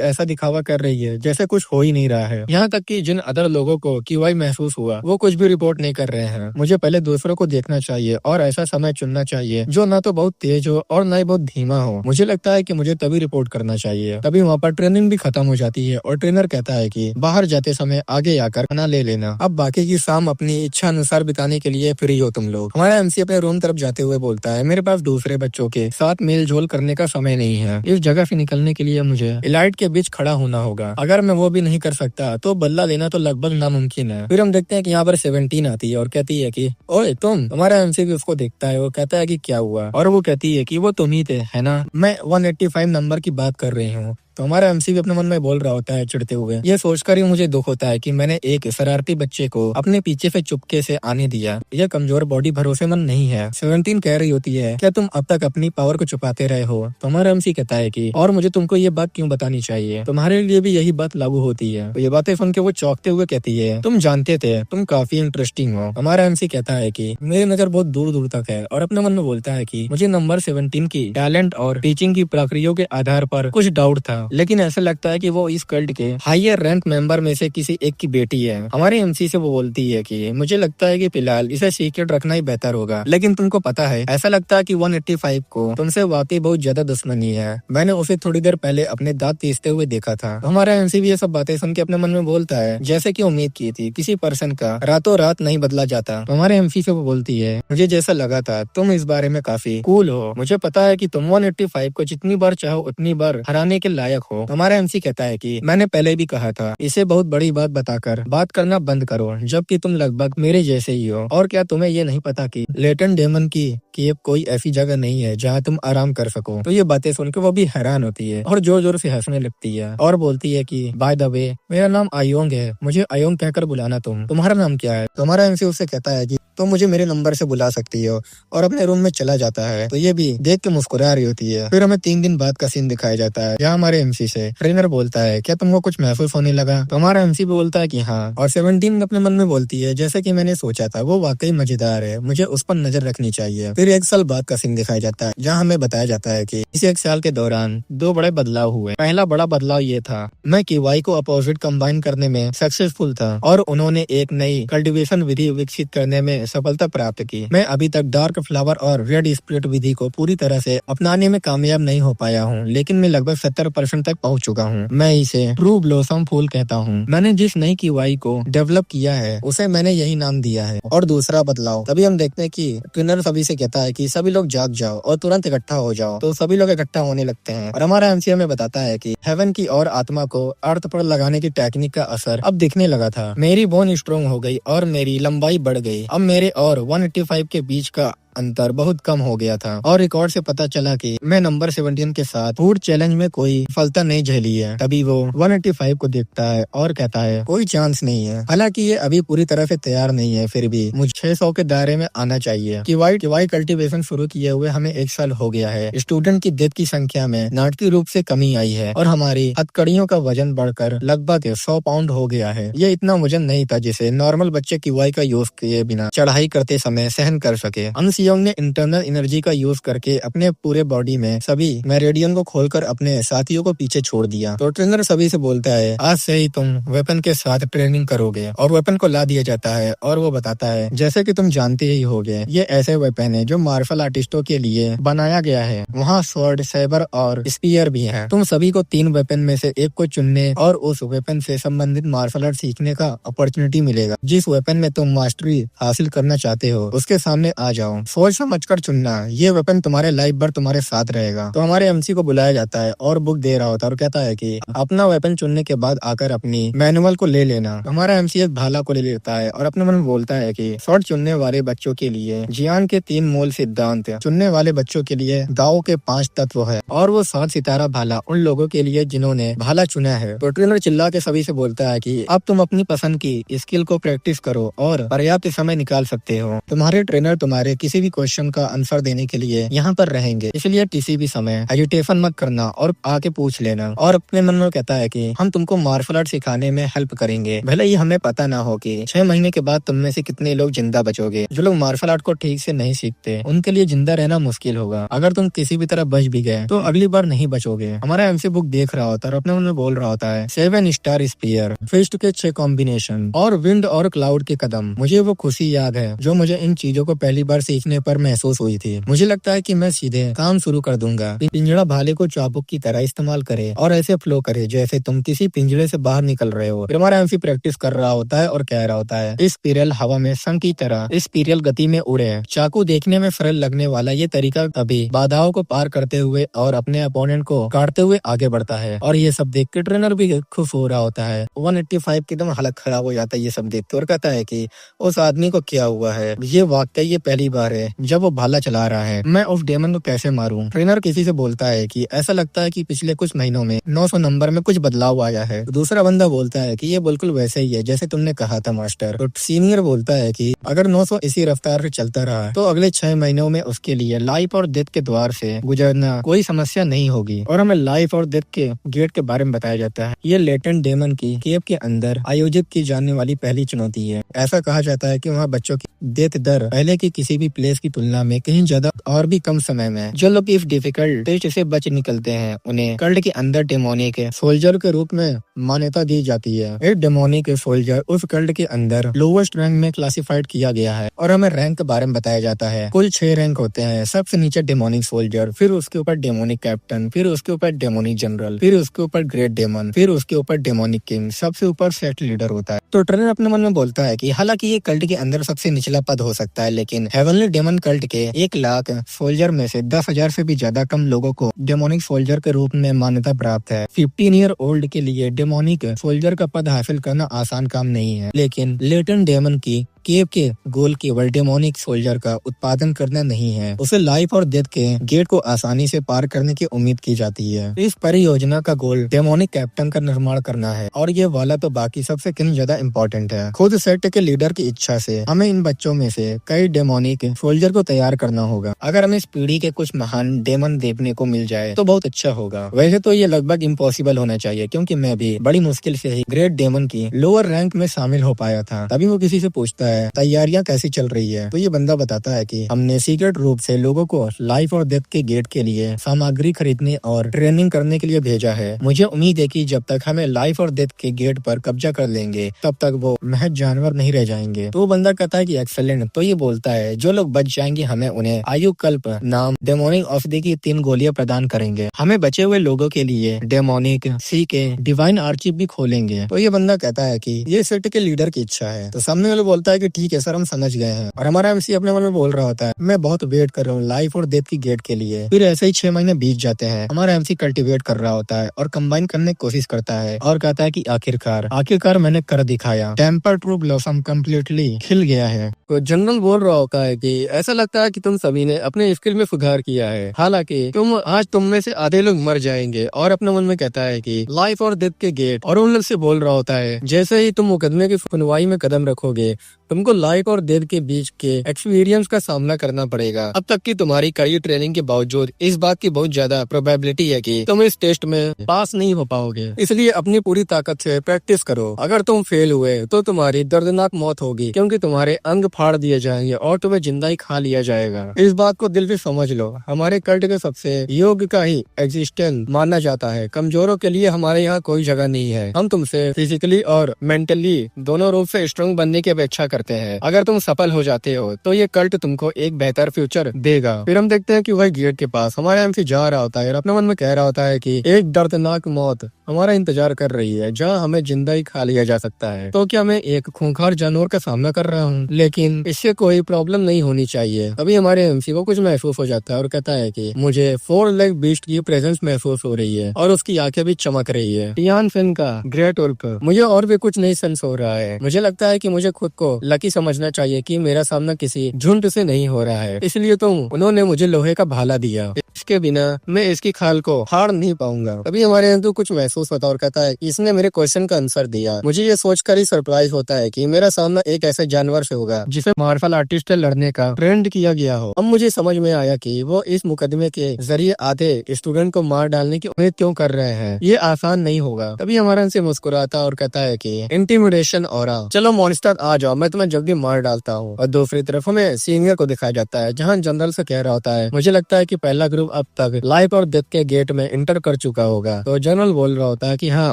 ऐसा दिखावा कर रही है जैसे कुछ हो ही नहीं रहा है। यहाँ तक कि जिन अदर लोगों को QI महसूस हुआ वो कुछ भी रिपोर्ट नहीं कर रहे हैं। मुझे पहले दूसरों को देखना चाहिए और ऐसा समय चुनना चाहिए जो ना तो बहुत तेज हो और ना ही बहुत धीमा हो। मुझे लगता है कि मुझे तभी रिपोर्ट करना चाहिए। तभी वहाँ पर ट्रेनिंग भी खत्म हो जाती है और ट्रेनर कहता है कि बाहर जाते समय आगे आकर खाना ले लेना। अब बाकी की शाम अपनी इच्छा अनुसार बिताने के लिए फ्री हो तुम लोग। हमारा एमसी अपने रूम तरफ जाते हुए बोलता है मेरे पास दूसरे बच्चों के साथ मेल जोल करने का समय नहीं है। इस जगह से निकलने के लिए मुझे इलाइट के बीच खड़ा होना होगा। अगर मैं वो भी नहीं कर सकता तो बदला लेना तो लगभग नामुमकिन है। फिर हम देखते हैं कि यहाँ पर 17 आती है और कहती है कि ओए तुम। हमारा एमसी भी उसको देखता है, वो कहता है कि क्या हुआ, और वो कहती है कि वो तुम ही थे है ना, मैं 185 नंबर की बात कर रही हूँ। तो हमारा एमसी भी अपने मन में बोल रहा होता है चिढ़ते हुए, ये सोचकर ही मुझे दुख होता है कि मैंने एक शरारती बच्चे को अपने पीछे से चुपके से आने दिया। यह कमजोर बॉडी भरोसेमंद नहीं है। 17 कह रही होती है क्या तुम अब तक अपनी पावर को छुपाते रहे हो। तो हमारा एमसी कहता है कि और मुझे तुमको ये बात क्यों बतानी चाहिए, तुम्हारे लिए भी यही बात लागू होती है। तो ये बातें सुन के वो चौंकते हुए कहती है तुम जानते थे तुम काफी इंटरेस्टिंग हो। हमारा एमसी कहता है कि मेरी नजर बहुत दूर दूर तक है और अपने मन में बोलता है कि मुझे नंबर 17 की टैलेंट और टीचिंग की प्रक्रियाओं के आधार पर कुछ डाउट था, लेकिन ऐसा लगता है कि वो इस कल्ट के हायर रैंक मेंबर में से किसी एक की बेटी है। हमारे एमसी से वो बोलती है कि मुझे लगता है कि फिलहाल इसे सीक्रेट रखना ही बेहतर होगा, लेकिन तुमको पता है ऐसा लगता है कि 185 को तुमसे वाकई बहुत ज्यादा दुश्मनी है। मैंने उसे थोड़ी देर पहले अपने दांत तीसते हुए देखा था। हमारा एमसी भी ये सब बातें सुन के अपने मन में बोलता है जैसे कि उम्मीद की थी किसी पर्सन का रातों रात नहीं बदला जाता। हमारे एमसी से वो बोलती है मुझे जैसा लगा था तुम इस बारे में काफी कूल हो। मुझे पता है कि तुम 185 को जितनी बार चाहो उतनी बार हराने के लायक हो। हमारा एमसी कहता है कि मैंने पहले भी कहा था इसे बहुत बड़ी बात बताकर बात करना बंद करो, जबकि तुम लगभग मेरे जैसे ही हो। और क्या तुम्हें ये नहीं पता कि लेटन डेमन की केव कोई ऐसी जगह नहीं है जहाँ तुम आराम कर सको। तो ये बातें सुनकर वो भी हैरान होती है और जोर जोर से हंसने लगती है और बोलती है कि बाय द वे मेरा नाम आयोंग है, मुझे आयोंग कहकर बुलाना। तुम्हारा नाम क्या है। तुम्हारा एमसी उससे कहता है कि तुम मुझे मेरे नंबर से बुला सकती हो, और अपने रूम में चला जाता है। तो ये भी देख के मुस्कुरा रही होती है। फिर हमें 3 दिन बाद का सीन दिखाया जाता है जहाँ हमारे एमसी से ट्रेनर बोलता है क्या तुमको कुछ महसूस होने लगा। तो हमारा एमसी भी बोलता है कि हाँ, और 17 अपने मन में बोलती है जैसे कि मैंने सोचा था वो वाकई मजेदार है, मुझे उस पर नजर रखनी चाहिए। फिर 1 साल बाद का सीन दिखाया जाता है जहाँ हमें बताया जाता है कि इस 1 साल के दौरान 2 बड़े बदलाव हुए। पहला बड़ा बदलाव ये था मैं QI को अपोजिट कंबाइन करने में सक्सेसफुल था और उन्होंने एक नई कल्टीवेशन विधि विकसित करने में सफलता प्राप्त की। मैं अभी तक डार्क फ्लावर और रेड स्प्लिट विधि को पूरी तरह से अपनाने में कामयाब नहीं हो पाया हूँ, लेकिन मैं लगभग 70% तक पहुँच चुका हूँ। मैं इसे ट्रू ब्लॉसम फूल कहता हूँ। मैंने जिस नई QI को डेवलप किया है उसे मैंने यही नाम दिया है। और दूसरा बदलाव तभी हम देखते हैं कि ट्रेनर सभी से कहता है कि सभी लोग जाग जाओ और तुरंत इकट्ठा हो जाओ। तो सभी लोग इकट्ठा होने लगते हैं और हमारा एमसी हमें बताता है कि हेवन की और आत्मा को अर्थ पर लगाने की टेक्निक का असर अब दिखने लगा था। मेरी बोन स्ट्रोंग हो गई और मेरी लंबाई बढ़ गई। अब मेरे और 185 के बीच का अंतर बहुत कम हो गया था और रिकॉर्ड से पता चला कि मैं नंबर 17 के साथ फूड चैलेंज में कोई सफलता नहीं झेली है। तभी वो 185 को देखता है और कहता है कोई चांस नहीं है। हालांकि ये अभी पूरी तरह से तैयार नहीं है, फिर भी मुझे 600 के दायरे में आना चाहिए। QI कल्टीवेशन शुरू किए हुए हमें 1 साल हो गया है। स्टूडेंट की डेथ की संख्या में नाटकीय रूप से कमी आई है और हमारी हथकड़ियों का वजन बढ़कर लगभग 100 पाउंड हो गया है। ये इतना वजन नहीं था जिसे नॉर्मल बच्चे QI का यूज किए बिना चढ़ाई करते समय सहन कर सके। योंग ने इंटरनल एनर्जी का यूज करके अपने पूरे बॉडी में सभी मेरिडियन को खोलकर अपने साथियों को पीछे छोड़ दिया। तो ट्रेनर सभी से बोलता है आज से ही तुम वेपन के साथ ट्रेनिंग करोगे, और वेपन को ला दिया जाता है और वो बताता है जैसे कि तुम जानते ही होगे ये ऐसे वेपन है जो मार्शल आर्टिस्टों के लिए बनाया गया है। वहाँ स्वॉर्ड, सैबर और स्पीयर भी है। तुम सभी को 3 वेपन में से एक को चुनने और उस वेपन से संबंधित मार्शल आर्ट सीखने का अपॉर्चुनिटी मिलेगा। जिस वेपन में तुम मास्टरी हासिल करना चाहते हो उसके सामने आ जाओ। सोच समझ कर चुनना, ये वेपन तुम्हारे लाइफ भर तुम्हारे साथ रहेगा। तो हमारे एमसी को बुलाया जाता है और बुक दे रहा होता है और कहता है कि अपना वेपन चुनने के बाद आकर अपनी मैनुअल को ले लेना। हमारा एमसी एक भाला को ले लेता है और अपने मन में बोलता है कि शॉट चुनने वाले बच्चों के लिए जियान के 3 मूल सिद्धांत है, चुनने वाले बच्चों के लिए दाओ के 5 तत्व है और वो 7 सितारा भाला उन लोगों के लिए जिन्होंने भाला चुना है। तो ट्रेनर चिल्ला के सभी से बोलता है कि अब तुम अपनी पसंद की स्किल को प्रैक्टिस करो और पर्याप्त समय निकाल सकते हो। तुम्हारे ट्रेनर तुम्हारे किसी भी क्वेश्चन का आंसर देने के लिए यहाँ पर रहेंगे, इसलिए किसी भी समय हेजिटेशन मत करना और आके पूछ लेना। और अपने मन में कहता है कि हम तुमको मार्शल आर्ट सिखाने में हेल्प करेंगे, भले ही हमें पता ना हो कि 6 महीने के बाद तुम में से कितने लोग जिंदा बचोगे। जो लोग मार्शल आर्ट को ठीक से नहीं सीखते उनके लिए जिंदा रहना मुश्किल होगा। अगर तुम किसी भी तरह बच भी गए तो अगली बार नहीं बचोगे। हमारा एमसी बुक देख रहा होता है और अपने मन में बोल रहा होता है 7 स्टार स्पीयर, फिस्ट के 6 कॉम्बिनेशन और विंड और क्लाउड के कदम। मुझे वो खुशी याद है जो मुझे इन चीजों को पहली बार सीखने पर महसूस हुई थी। मुझे लगता है कि मैं सीधे काम शुरू कर दूंगा। पिंजड़ा भाले को चाबुक की तरह इस्तेमाल करे और ऐसे फ्लो करे जैसे तुम किसी पिंजड़े से बाहर निकल रहे हो। फिर हमारा एमसी प्रैक्टिस कर रहा होता है और कह रहा होता है इस स्पिरल हवा में शंख की तरह इस स्पिरल गति में उड़े। चाकू देखने में सरल लगने वाला ये तरीका अभी बाधाओं को पार करते हुए और अपने अपोनेंट को काटते हुए आगे बढ़ता है। और ये सब देख के ट्रेनर भी खुश हो रहा होता है। 185 की एकदम हालत खराब हो जाता है ये सब देख के और कहता है कि उस आदमी को क्या हुआ है, ये वाकई ये पहली बार है जब वो भाला चला रहा है, मैं उस डेमन को कैसे मारूं। ट्रेनर किसी से बोलता है कि ऐसा लगता है कि पिछले कुछ महीनों में 900 नंबर में कुछ बदलाव आया है। तो दूसरा बंदा बोलता है कि ये बिल्कुल वैसे ही है जैसे तुमने कहा था मास्टर। तो सीनियर बोलता है कि अगर 900 इसी रफ्तार से चलता रहा तो अगले 6 महीनों में उसके लिए लाइफ और डेथ के द्वार से गुजरना कोई समस्या नहीं होगी। और हमें लाइफ और डेथ के गेट के बारे में बताया जाता है। ये लेटेंट डेमन की केव के अंदर आयोजित की जाने वाली पहली चुनौती है। ऐसा कहा जाता है कि वहाँ बच्चों की डेथ दर पहले की किसी भी प्लेस की तुलना में कहीं ज्यादा और भी कम समय में। जो लोग इस डिफिकल्ट टेस्ट से बच निकलते हैं उन्हें कल्ट के अंदर डेमोनिक सोल्जर के रूप में मान्यता दी जाती है। एक डेमोनिक सोल्जर उस कल्ट के अंदर लोवेस्ट रैंक में क्लासिफाइड किया गया है। और हमें रैंक के बारे में बताया जाता है। कुल 6 रैंक होते हैं। सबसे नीचे डेमोनिक सोल्जर, फिर उसके ऊपर डेमोनिक कैप्टन, फिर उसके ऊपर डेमोनिक जनरल, फिर उसके ऊपर ग्रेट डेमन, फिर उसके ऊपर डेमोनिक किंग, सबसे ऊपर सेट लीडर होता है। तो ट्रेनर अपने मन में बोलता है कि हालांकि ये कल्ट के अंदर सबसे निचला पद हो सकता है, लेकिन हेवनली डेमन कल्ट के 1 लाख सोल्जर में से 10,000 से भी ज्यादा कम लोगों को डेमोनिक सोल्जर के रूप में मान्यता प्राप्त है। 15 ईयर ओल्ड के लिए डेमोनिक सोल्जर का पद हासिल करना आसान काम नहीं है, लेकिन लेटेंट डेमन की केव के गोल केवल डेमोनिक सोल्जर का उत्पादन करना नहीं है, उसे लाइफ और डेथ के गेट को आसानी से पार करने की उम्मीद की जाती है। इस परियोजना का गोल डेमोनिक कैप्टन का निर्माण करना है और ये वाला तो बाकी सबसे कहीं ज्यादा इम्पोर्टेंट है। खुद सेट के लीडर की इच्छा से हमें इन बच्चों में से कई डेमोनिक सोल्जर को तैयार करना होगा। अगर हमें इस पीढ़ी के कुछ महान डेमन देखने को मिल जाए तो बहुत अच्छा होगा। वैसे तो ये लगभग इम्पॉसिबल होना चाहिए, क्योंकि मैं भी बड़ी मुश्किल से ही ग्रेट डेमन की लोअर रैंक में शामिल हो पाया था। तभी वो किसी से पूछता है तैयारियां कैसी चल रही है। तो ये बंदा बताता है कि हमने सीक्रेट रूप से लोगों को लाइफ और डेथ के गेट के लिए सामग्री खरीदने और ट्रेनिंग करने के लिए भेजा है। मुझे उम्मीद है कि जब तक हमें लाइफ और डेथ के गेट पर कब्जा कर लेंगे तब तक वो महज जानवर नहीं रह जाएंगे। तो वो बंदा कहता है कि एक्सेलेंट। तो ये बोलता है जो लोग बच जाएंगे हमें उन्हें आयु कल्प नाम डेमोनिक औषधि की 3 गोलियां प्रदान करेंगे। हमें बचे हुए लोगों के लिए डेमोनिक सी के डिवाइन आर्चिव भी खोलेंगे। तो ये बंदा कहता है कि ये सेट के लीडर की इच्छा है। तो सामने वाले बोलता है कि ठीक है सर, हम समझ गए हैं। और हमारा एमसी अपने मन में बोल रहा होता है मैं बहुत वेट कर रहा हूँ लाइफ और डेथ की गेट के लिए। फिर ऐसे ही 6 महीने बीत जाते हैं। हमारा एमसी कल्टीवेट कर रहा होता है और कंबाइन करने की कोशिश करता है और कहता है कि आखिरकार मैंने कर दिखाया। टेम्पर ट्रू ब्लॉसम कम्प्लीटली खिल गया है। तो जनरल बोल रहा होता है कि ऐसा लगता है कि तुम सभी ने अपने स्किल में सुधार किया है, हालांकि तुम में से आधे लोग मर जाएंगे। और अपने मन में कहता है कि लाइफ और डेथ के गेट। और उन लोग से बोल रहा होता है जैसे ही तुम मुकदमे की सुनवाई में कदम रखोगे तुमको लाइफ और डेथ के बीच के एक्सपीरियंस का सामना करना पड़ेगा। अब तक की तुम्हारी कड़ी ट्रेनिंग के बावजूद इस बात की बहुत ज्यादा प्रोबेबिलिटी है कि तुम इस टेस्ट में पास नहीं हो पाओगे, इसलिए अपनी पूरी ताकत से प्रैक्टिस करो। अगर तुम फेल हुए तो तुम्हारी दर्दनाक मौत होगी, क्योंकि तुम्हारे अंग फाड़ दिए जाएंगे और तुम्हें जिंदा ही खा लिया जाएगा। इस बात को दिल से समझ लो, हमारे कल्ट के सबसे योग्य का ही एग्जिस्टेंस माना जाता है। कमजोरों के लिए हमारे यहाँ कोई जगह नहीं है। हम तुमसे फिजिकली और मेंटली दोनों रूप से स्ट्रांग बनने की अपेक्षा करते हैं। अगर तुम सफल हो जाते हो तो ये कल्ट तुमको एक बेहतर फ्यूचर देगा। फिर हम देखते हैं कि वही गेट के पास हमारा एमसी जा रहा होता है और अपने मन में कह रहा होता है कि एक दर्दनाक मौत हमारा इंतजार कर रही है जहाँ हमें जिंदा ही खा लिया जा सकता है। तो क्या मैं एक खूंखार जानवर का सामना कर रहा हूँ, लेकिन इससे कोई प्रॉब्लम नहीं होनी चाहिए। तभी हमारे एमसी को कुछ महसूस हो जाता है और कहता है कि मुझे 4 लेग बीस्ट की प्रेजेंस महसूस हो रही है और उसकी आंखें भी चमक रही है। टियान फिन का ग्रेट उल्फ, मुझे और भी कुछ नहीं सेंस हो रहा है। मुझे लगता है कि मुझे खुद को लकी समझना चाहिए कि मेरा सामना किसी झुंड से नहीं हो रहा है, इसलिए तो उन्होंने मुझे लोहे का भाला दिया। इसके बिना मैं इसकी खाल को हार नहीं पाऊंगा। तभी हमारे अंदर कुछ महसूस होता है और कहता है इसने मेरे क्वेश्चन का आंसर दिया। मुझे ये सोचकर ही सरप्राइज होता है कि मेरा सामना एक ऐसे जानवर से होगा जिसे मार्शल आर्टिस्ट से लड़ने का ट्रेंड किया गया हो। अब मुझे समझ में आया कि वो इस मुकदमे के जरिए आधे स्टूडेंट को मार डालने की उम्मीद क्यों कर रहे हैं। ये आसान नहीं होगा। तभी हमारा से मुस्कुराता और कहता है कि इंटिमिडेशन ऑरा, चलो मॉन्स्टर आ जाओ, मैं तुम्हें जल्दी मार डालता हूँ। और दूसरी तरफ हमें सीनियर को दिखाया जाता है जहाँ जनरल से कह रहा होता है मुझे लगता है कि पहला ग्रुप अब तक लाइफ और डेथ के गेट में इंटर कर चुका होगा। तो जनरल बोल रहा होता है कि हाँ,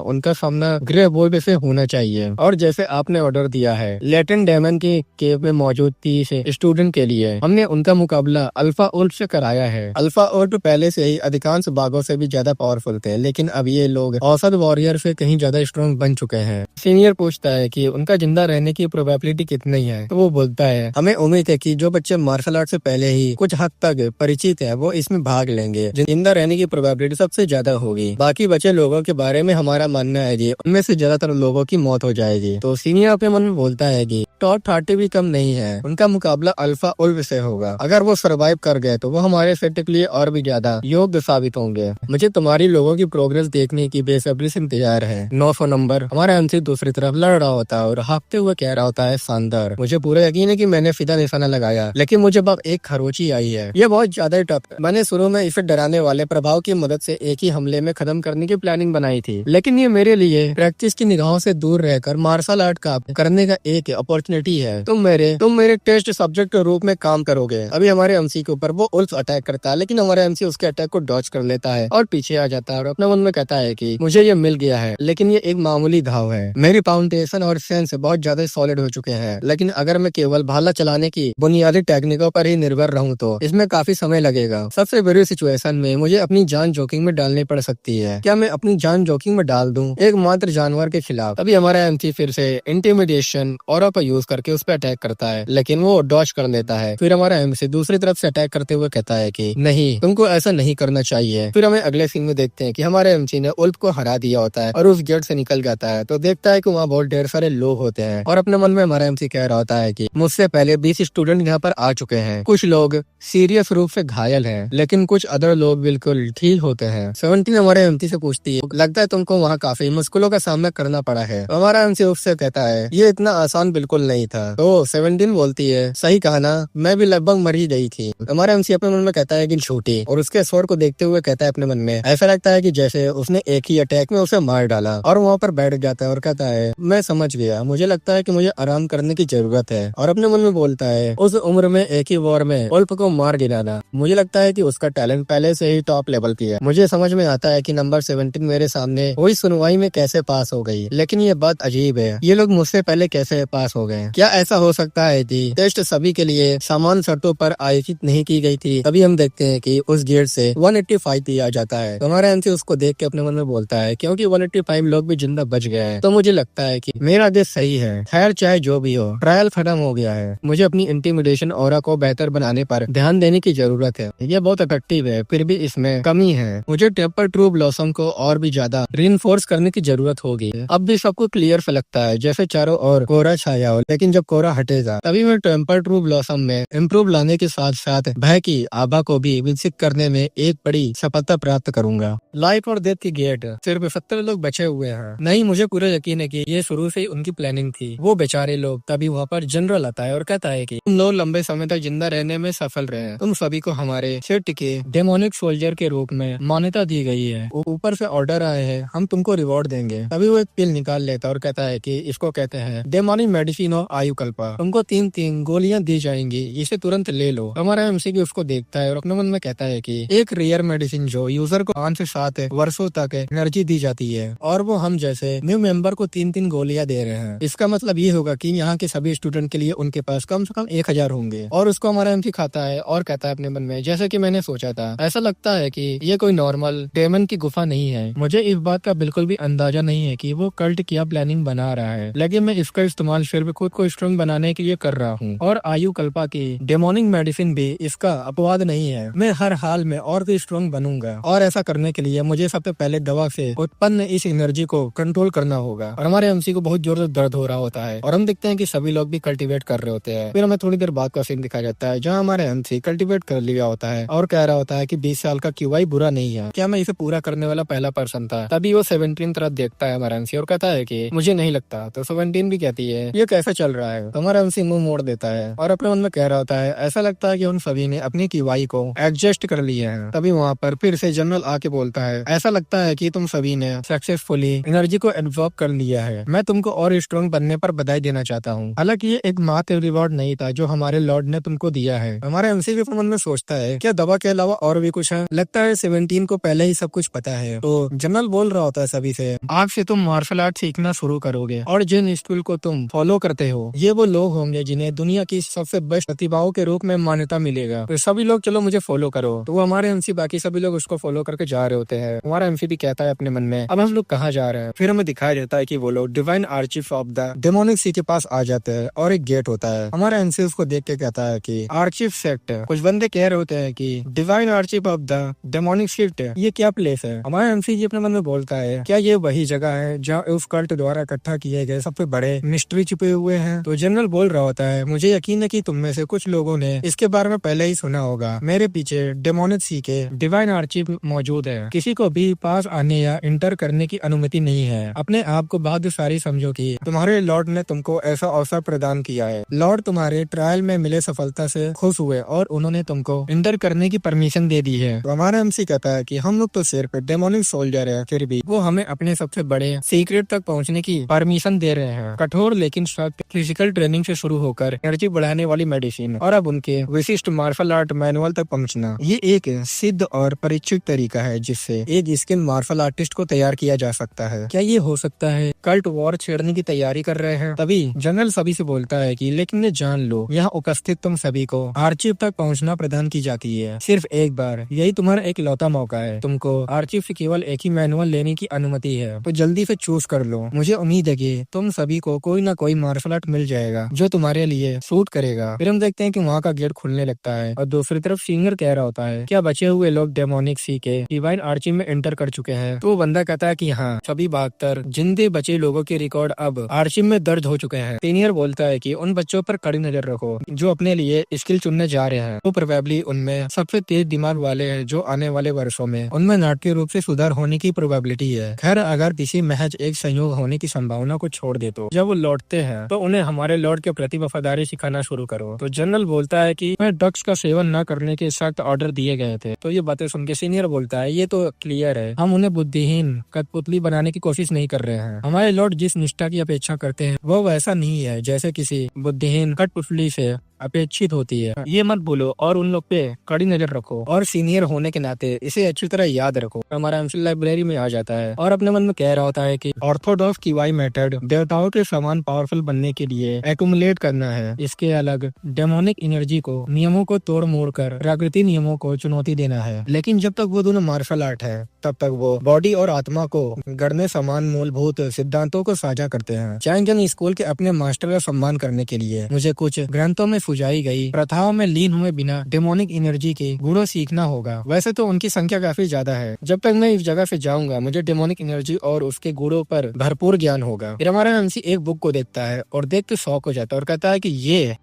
उनका सामना ग्रे वोल्फ से होना चाहिए और जैसे आपने ऑर्डर दिया है लेटेन डेमन की केव में मौजूद 30 स्टूडेंट के लिए हमने उनका मुकाबला अल्फा उल्फ से कराया है। अल्फा उल्फ पहले से ही अधिकांश बाघों से भी ज्यादा पावरफुल थे, लेकिन अब ये लोग औसत वॉरियर से कहीं ज्यादा स्ट्रॉन्ग बन चुके हैं। सीनियर पूछता है कि उनका जिंदा रहने की प्रोबेबिलिटी कितनी है। तो वो बोलता है हमें उम्मीद है कि जो बच्चे मार्शल आर्ट से पहले ही कुछ हद तक परिचित है वो इसमें भाग लेंगे। जिंदा रहने की प्रोबेबिलिटी सबसे ज्यादा होगी। बाकी बचे लोगों के बारे में हमारा मानना है जी उनमें से ज्यादातर लोगों की मौत हो जाएगी। तो सीनियर अपने मन में बोलता है कि टॉप 30 भी कम नहीं है, उनका मुकाबला अल्फा उल्फ से होगा। अगर वो सरवाइव कर गए तो वो हमारे सेट के लिए और भी ज्यादा योग्य साबित होंगे। मुझे तुम्हारी लोगों की प्रोग्रेस देखने की बेसब्री से इंतजार है। 900 नंबर। हमारा एमसी दूसरी तरफ लड़ रहा होता है और हाँफते हुए कह रहा होता है शानदार, मुझे पूरा यकीन है कि मैंने फिदा निशाना लगाया, लेकिन मुझे अब एक खरोची आई है। ये बहुत ज्यादा टफ है। मैंने शुरू में इसे डराने वाले प्रभाव की मदद से एक ही हमले में खत्म करने की प्लानिंग बनाई थी, लेकिन ये मेरे लिए प्रैक्टिस की निगाहों से दूर रहकर मार्शल आर्ट का करने का एक अपॉर्चुनिटी है। तुम मेरे टेस्ट सब्जेक्ट के रूप में काम करोगे। अभी हमारे एमसी के ऊपर वो उल्फ अटैक करता है, लेकिन हमारा एमसी उसके अटैक को डॉज कर लेता है और पीछे आ जाता है और अपने मन में कहता है कि मुझे ये मिल गया है, लेकिन ये एक मामूली घाव है। मेरी फाउंडेशन और सेंस बहुत ज्यादा सॉलिड हो चुके हैं, लेकिन अगर मैं केवल भाला चलाने की बुनियादी टेक्निकों पर ही निर्भर रहूं तो इसमें काफी समय लगेगा। सबसे बुरी सिचुएशन में मुझे अपनी जान जोखिम में डालनी पड़ सकती है। क्या मैं अपनी जान जोखिम में डाल दूं एकमात्र जानवर के खिलाफ? अभी हमारा एमसी फिर से इंटिमिडेशन ऑरा का यूज करके उस पर अटैक करता है, लेकिन वो डॉज कर लेता है। फिर हमारा एमसी दूसरी तरफ से अटैक करते हुए कहता है कि नहीं, तुमको ऐसा नहीं करना चाहिए। फिर हमें अगले सीन में देखते हैं कि हमारे एमसी ने उल्फ को हरा दिया होता है और उस गेट से निकल जाता है। तो देखता है कि वहाँ बहुत ढेर सारे लोग होते हैं और अपने मन में हमारा एमसी कह रहा होता है कि मुझसे पहले 20 स्टूडेंट यहाँ पर आ चुके हैं। कुछ लोग सीरियस रूप से घायल हैं, लेकिन कुछ अदर लोग बिल्कुल ठीक होते हैं। 17 हमारे एमसी से पूछती है लगता है तुमको वहाँ काफी मुश्किलों का सामना करना पड़ा है। हमारा एमसी उससे कहता है ये इतना आसान बिल्कुल नहीं था। तो 17 बोलती है सही कहा ना, मैं भी लगभग मर ही गई थी। हमारा एमसी अपने मन में कहता है कि छोटी, और उसके स्वर को देखते हुए कहता है अपने मन में ऐसा लगता है कि जैसे उसने एक ही अटैक में उसे मार डाला। और वहाँ पर बैठ जाता है और कहता है मैं समझ गया, मुझे लगता है कि मुझे आराम करने की जरूरत है। और अपने मन में बोलता है उस उम्र में एक ही वॉर में उल्फ को मार गिराना, मुझे लगता है कि उसका टैलेंट पहले से ही टॉप लेवल की है। मुझे समझ में आता है कि नंबर 17 मेरे सामने वही सुनवाई में कैसे पास हो गई, लेकिन ये बात अजीब है, ये लोग मुझसे पहले कैसे पास हो गए? क्या ऐसा हो सकता है कि टेस्ट सभी के लिए समान शर्तों पर आयोजित नहीं की गई थी? तभी हम देखते हैं कि उस गेट से 185 दिया जाता है। तो हमारा एमसी उसको देख के अपने मन में बोलता है क्योंकि 185 लोग भी जिंदा बच गए हैं, तो मुझे लगता है कि मेरा देश सही है। खैर चाहे जो भी हो, ट्रायल खत्म हो गया है। मुझे अपनी इंटिमिडेशन ऑरा को बेहतर बनाने पर ध्यान देने की जरूरत है। ये बहुत इफेक्टिव है, फिर भी इसमें कमी है। मुझे टेम्पर ट्रू ब्लॉसम को और भी ज्यादा रिइंफोर्स करने की जरूरत होगी। अब भी सबको क्लियर लगता है जैसे चारों ओर कोहरा छाया हो, लेकिन जब कोहरा हटेगा तभी मैं टेम्पर ट्रू ब्लॉसम में इम्प्रूव लाने के साथ साथ भय की आभा को भी विकसित करने में एक बड़ी सफलता प्राप्त करूंगा। लाइफ और डेथ की गेट, सिर्फ 70 लोग बचे हुए हैं। नहीं, मुझे पूरा यकीन है कि ये शुरू से ही उनकी प्लानिंग थी। वो बेचारे लोग। तभी वहाँ पर जनरल आता है और कहता है कि तुम लोग लंबे समय तक जिंदा रहने में सफल रहे। तुम सभी को हमारे सेट के डेमोनिक सोल्जर के रूप में मान्यता दी गई है। ऊपर से ऑर्डर आए हैं, हम तुमको रिवॉर्ड देंगे। तभी वो एक पिल निकाल लेता है और कहता है कि इसको कहते हैं डेमोनिक मेडिसिन ऑफ आयुकल्पा। तुमको 3-3 गोलियां दी जाएंगी, इसे तुरंत ले लो। हमारा एमसीक्यू उसको देखता है और अपने मन में कहता है कि एक रेयर मेडिसिन जो यूजर को 5 से 7 वर्षों तक एनर्जी दी जाती है, और वो हम जैसे न्यू मेंबर को 3-3 गोलियां दे रहे हैं। इसका मतलब ये होगा कि यहाँ वहाँ के सभी स्टूडेंट के लिए उनके पास कम से कम 1000 होंगे। और उसको हमारा एमसी खाता है और कहता है अपने मन में, जैसे कि मैंने सोचा था, ऐसा लगता है कि ये कोई नॉर्मल डेमन की गुफा नहीं है। मुझे इस बात का बिल्कुल भी अंदाजा नहीं है कि वो कल्ट क्या प्लानिंग बना रहा है, लेकिन मैं इसका इस्तेमाल सिर्फ खुद को स्ट्रांग बनाने के लिए कर रहा हूँ। और आयु कल्पा की डेमोनिक मेडिसिन भी इसका अपवाद नहीं है। मैं हर हाल में और भी स्ट्रांग बनूंगा, और ऐसा करने के लिए मुझे सबसे पहले दवा से उत्पन्न इस एनर्जी को कंट्रोल करना होगा। और हमारे एमसी को बहुत जोर से दर्द हो रहा होता है, और हम देखते हैं कि सभी लोग भी कल्टीवेट कर रहे होते हैं। फिर हमें थोड़ी देर बाद का सीन दिखाया जाता है, जहाँ हमारे एमसी कल्टीवेट कर लिया होता है और कह रहा होता है कि 20 साल का क्यूआई बुरा नहीं है, क्या मैं इसे पूरा करने वाला पहला पर्सन था। तभी वो 17 तरफ देखता है हमारा एमसी और कहता है कि मुझे नहीं लगता। तो 17 भी कहती है ये कैसे चल रहा है। तो हमारा एमसी मुंह मोड़ देता है और अपने मन में कह रहा होता है, ऐसा लगता है कि उन सभी ने अपनी क्यूआई को एडजस्ट कर लिया है। तभी वहाँ पर फिर से जनरल आके बोलता है, ऐसा लगता है कि तुम सभी ने सक्सेसफुली एनर्जी को एब्जॉर्ब कर लिया है। मैं तुमको और स्ट्रॉन्ग बनने पर बधाई देना चाहता हूँ। हालांकि ये एक मात्र रिवॉर्ड नहीं था जो हमारे लॉर्ड ने तुमको दिया है। हमारा एमसी भी मन में सोचता है, क्या दवा के अलावा और भी कुछ है? लगता है 17 को पहले ही सब कुछ पता है। तो जनरल बोल रहा होता है सभी से, आज से तुम मार्शल आर्ट सीखना शुरू करोगे, और जिन स्कूल को तुम फॉलो करते हो ये वो लोग होंगे जिन्हें दुनिया की सबसे बेस्ट प्रतिभाओं के रूप में मान्यता मिलेगा। तो सभी लोग चलो मुझे फॉलो करो। तो वो हमारे एमसी बाकी सभी लोग उसको फॉलो करके जा रहे होते हैं। हमारा एमसी भी कहता है अपने मन में, अब हम लोग कहाँ जा रहे हैं? फिर हमें दिखाया जाता है कि वो लोग divine archive of the demonic सी के पास आ जाते हैं, और एक गेट होता है। हमारा एमसी उसको देख के कहता है कि आर्चिफ सेक्ट। कुछ बंदे कह रहे होते हैं कि divine archive of the demonic sect ये क्या प्लेस है? हमारा एमसी जी अपने मन में बोलता है, क्या ये वही जगह है जहाँ उस कल्ट द्वारा इकट्ठा किए गए सबसे बड़े मिस्ट्री छुपे हुए हैं? तो जनरल बोल रहा होता है, मुझे यकीन है कि तुम में से कुछ लोगों ने इसके बारे में पहले ही सुना होगा। मेरे पीछे डेमोनिक सी के डिवाइन आर्चिफ मौजूद है। किसी को भी पास आने या इंटर करने की अनुमति नहीं है। अपने आप को भाग्यशाली समझो कि तुम्हारे लॉर्ड ने तुमको ऐसा अवसर प्रदान किया है। लॉर्ड तुम्हारे ट्रायल में मिले सफलता से खुश हुए और उन्होंने तुमको इंटर करने की परमिशन दे दी है। तो हमारा एमसी कहता है कि हम लोग तो सिर्फ डेमोनिक सोल्जर है, फिर भी वो हमें अपने सबसे बड़े सीक्रेट तक पहुंचने की परमिशन दे रहे हैं। कठोर लेकिन सख्त फिजिकल ट्रेनिंग से शुरू होकर एनर्जी बढ़ाने वाली मेडिसिन और अब उनके विशिष्ट मार्शल आर्ट मैनुअल तक पहुंचना, ये एक सिद्ध और परीक्षित तरीका है जिससे एक स्किल मार्शल आर्टिस्ट को तैयार किया जा सकता है। क्या ये हो सकता है कल्ट वॉर छेड़ने की तैयारी कर रहे हैं? तभी जनरल सभी से बोलता है कि लेकिन ये जान लो, यहाँ उपस्थित तुम सभी को आर्चिव तक पहुँचना प्रदान की जाती है, सिर्फ एक बार। यही तुम्हारा एक लौता मौका है। तुमको आर्चिव से केवल एक ही मैनुअल लेने की अनुमति है, तो जल्दी से चूज कर लो। मुझे उम्मीद है कि तुम सभी को कोई ना कोई मार्शल आर्ट मिल जाएगा जो तुम्हारे लिए सूट करेगा। फिर हम देखते हैं कि वहाँ का गेट खुलने लगता है और दूसरी तरफ सिंगर कह रहा होता है, क्या बचे हुए लोग डेमोनिक सी के डिवाइन आर्चिव में एंटर कर चुके हैं? तो वो बंदा कहता है कि हाँ, सभी 72 जिंदे बचे लोगों के रिकॉर्ड अब आर्चिव में दर्ज हो चुके हैं। सीनियर बोलता है कि उन बच्चों पर कड़ी नजर रखो जो अपने लिए स्किल चुनने जा रहे हैं। तो प्रोबेबली उनमें सबसे तेज दिमाग वाले हैं जो आने वाले वर्षों में उनमें नाटकीय रूप से सुधार होने की प्रोबेबिलिटी है। खैर, अगर किसी महज एक संयोग होने की संभावना को छोड़ दे तो जब वो लौटते हैं तो उन्हें हमारे लॉर्ड के प्रति वफादारी सिखाना शुरू करो। तो जनरल बोलता है कि मैं ड्रग्स का सेवन न करने के सख्त ऑर्डर दिए गए थे। तो ये बातें सुन के सीनियर बोलता है, ये तो क्लियर है, हम उन्हें बुद्धिहीन कठपुतली बनाने की कोशिश नहीं कर रहे हैं। हमारे लॉर्ड जिस निष्ठा की अपेक्षा करते हैं वो वैसा नहीं है जैसे किसी बुद्धिहीन कठपुतली से अपेक्षित होती है। ये मत बोलो और उन लोग पे कड़ी नजर रखो, और सीनियर होने के नाते इसे अच्छी तरह याद रखो। हमारा एमसी लाइब्रेरी में आ जाता है और अपने मन में कह रहा होता है कि ऑर्थोडॉक्स क्यूआई मेथड देवताओं के समान पावरफुल बनने के लिए एक्यूमुलेट करना है। इसके अलग डेमोनिक एनर्जी को नियमों को तोड़ मोड़ कर प्रकृति नियमों को चुनौती देना है। लेकिन जब तक वो दोनों मार्शल आर्ट है तब तक वो बॉडी और आत्मा को गढ़ने समान मूलभूत सिद्धांतों को साझा करते हैं। चैंगजन स्कूल के अपने मास्टर का सम्मान करने के लिए मुझे कुछ ग्रंथों में सुझाई गई प्रथाओं में लीन हुए बिना डेमोनिक एनर्जी के गुणों सीखना होगा। वैसे तो उनकी संख्या काफी ज्यादा है। जब तक मैं इस जगह से जाऊंगा मुझे डेमोनिक एनर्जी और उसके गुणों पर भरपूर ज्ञान होगा। फिर हमारा एमसी एक बुक को देखता है और देख के शॉक हो जाता है और कहता है कि ये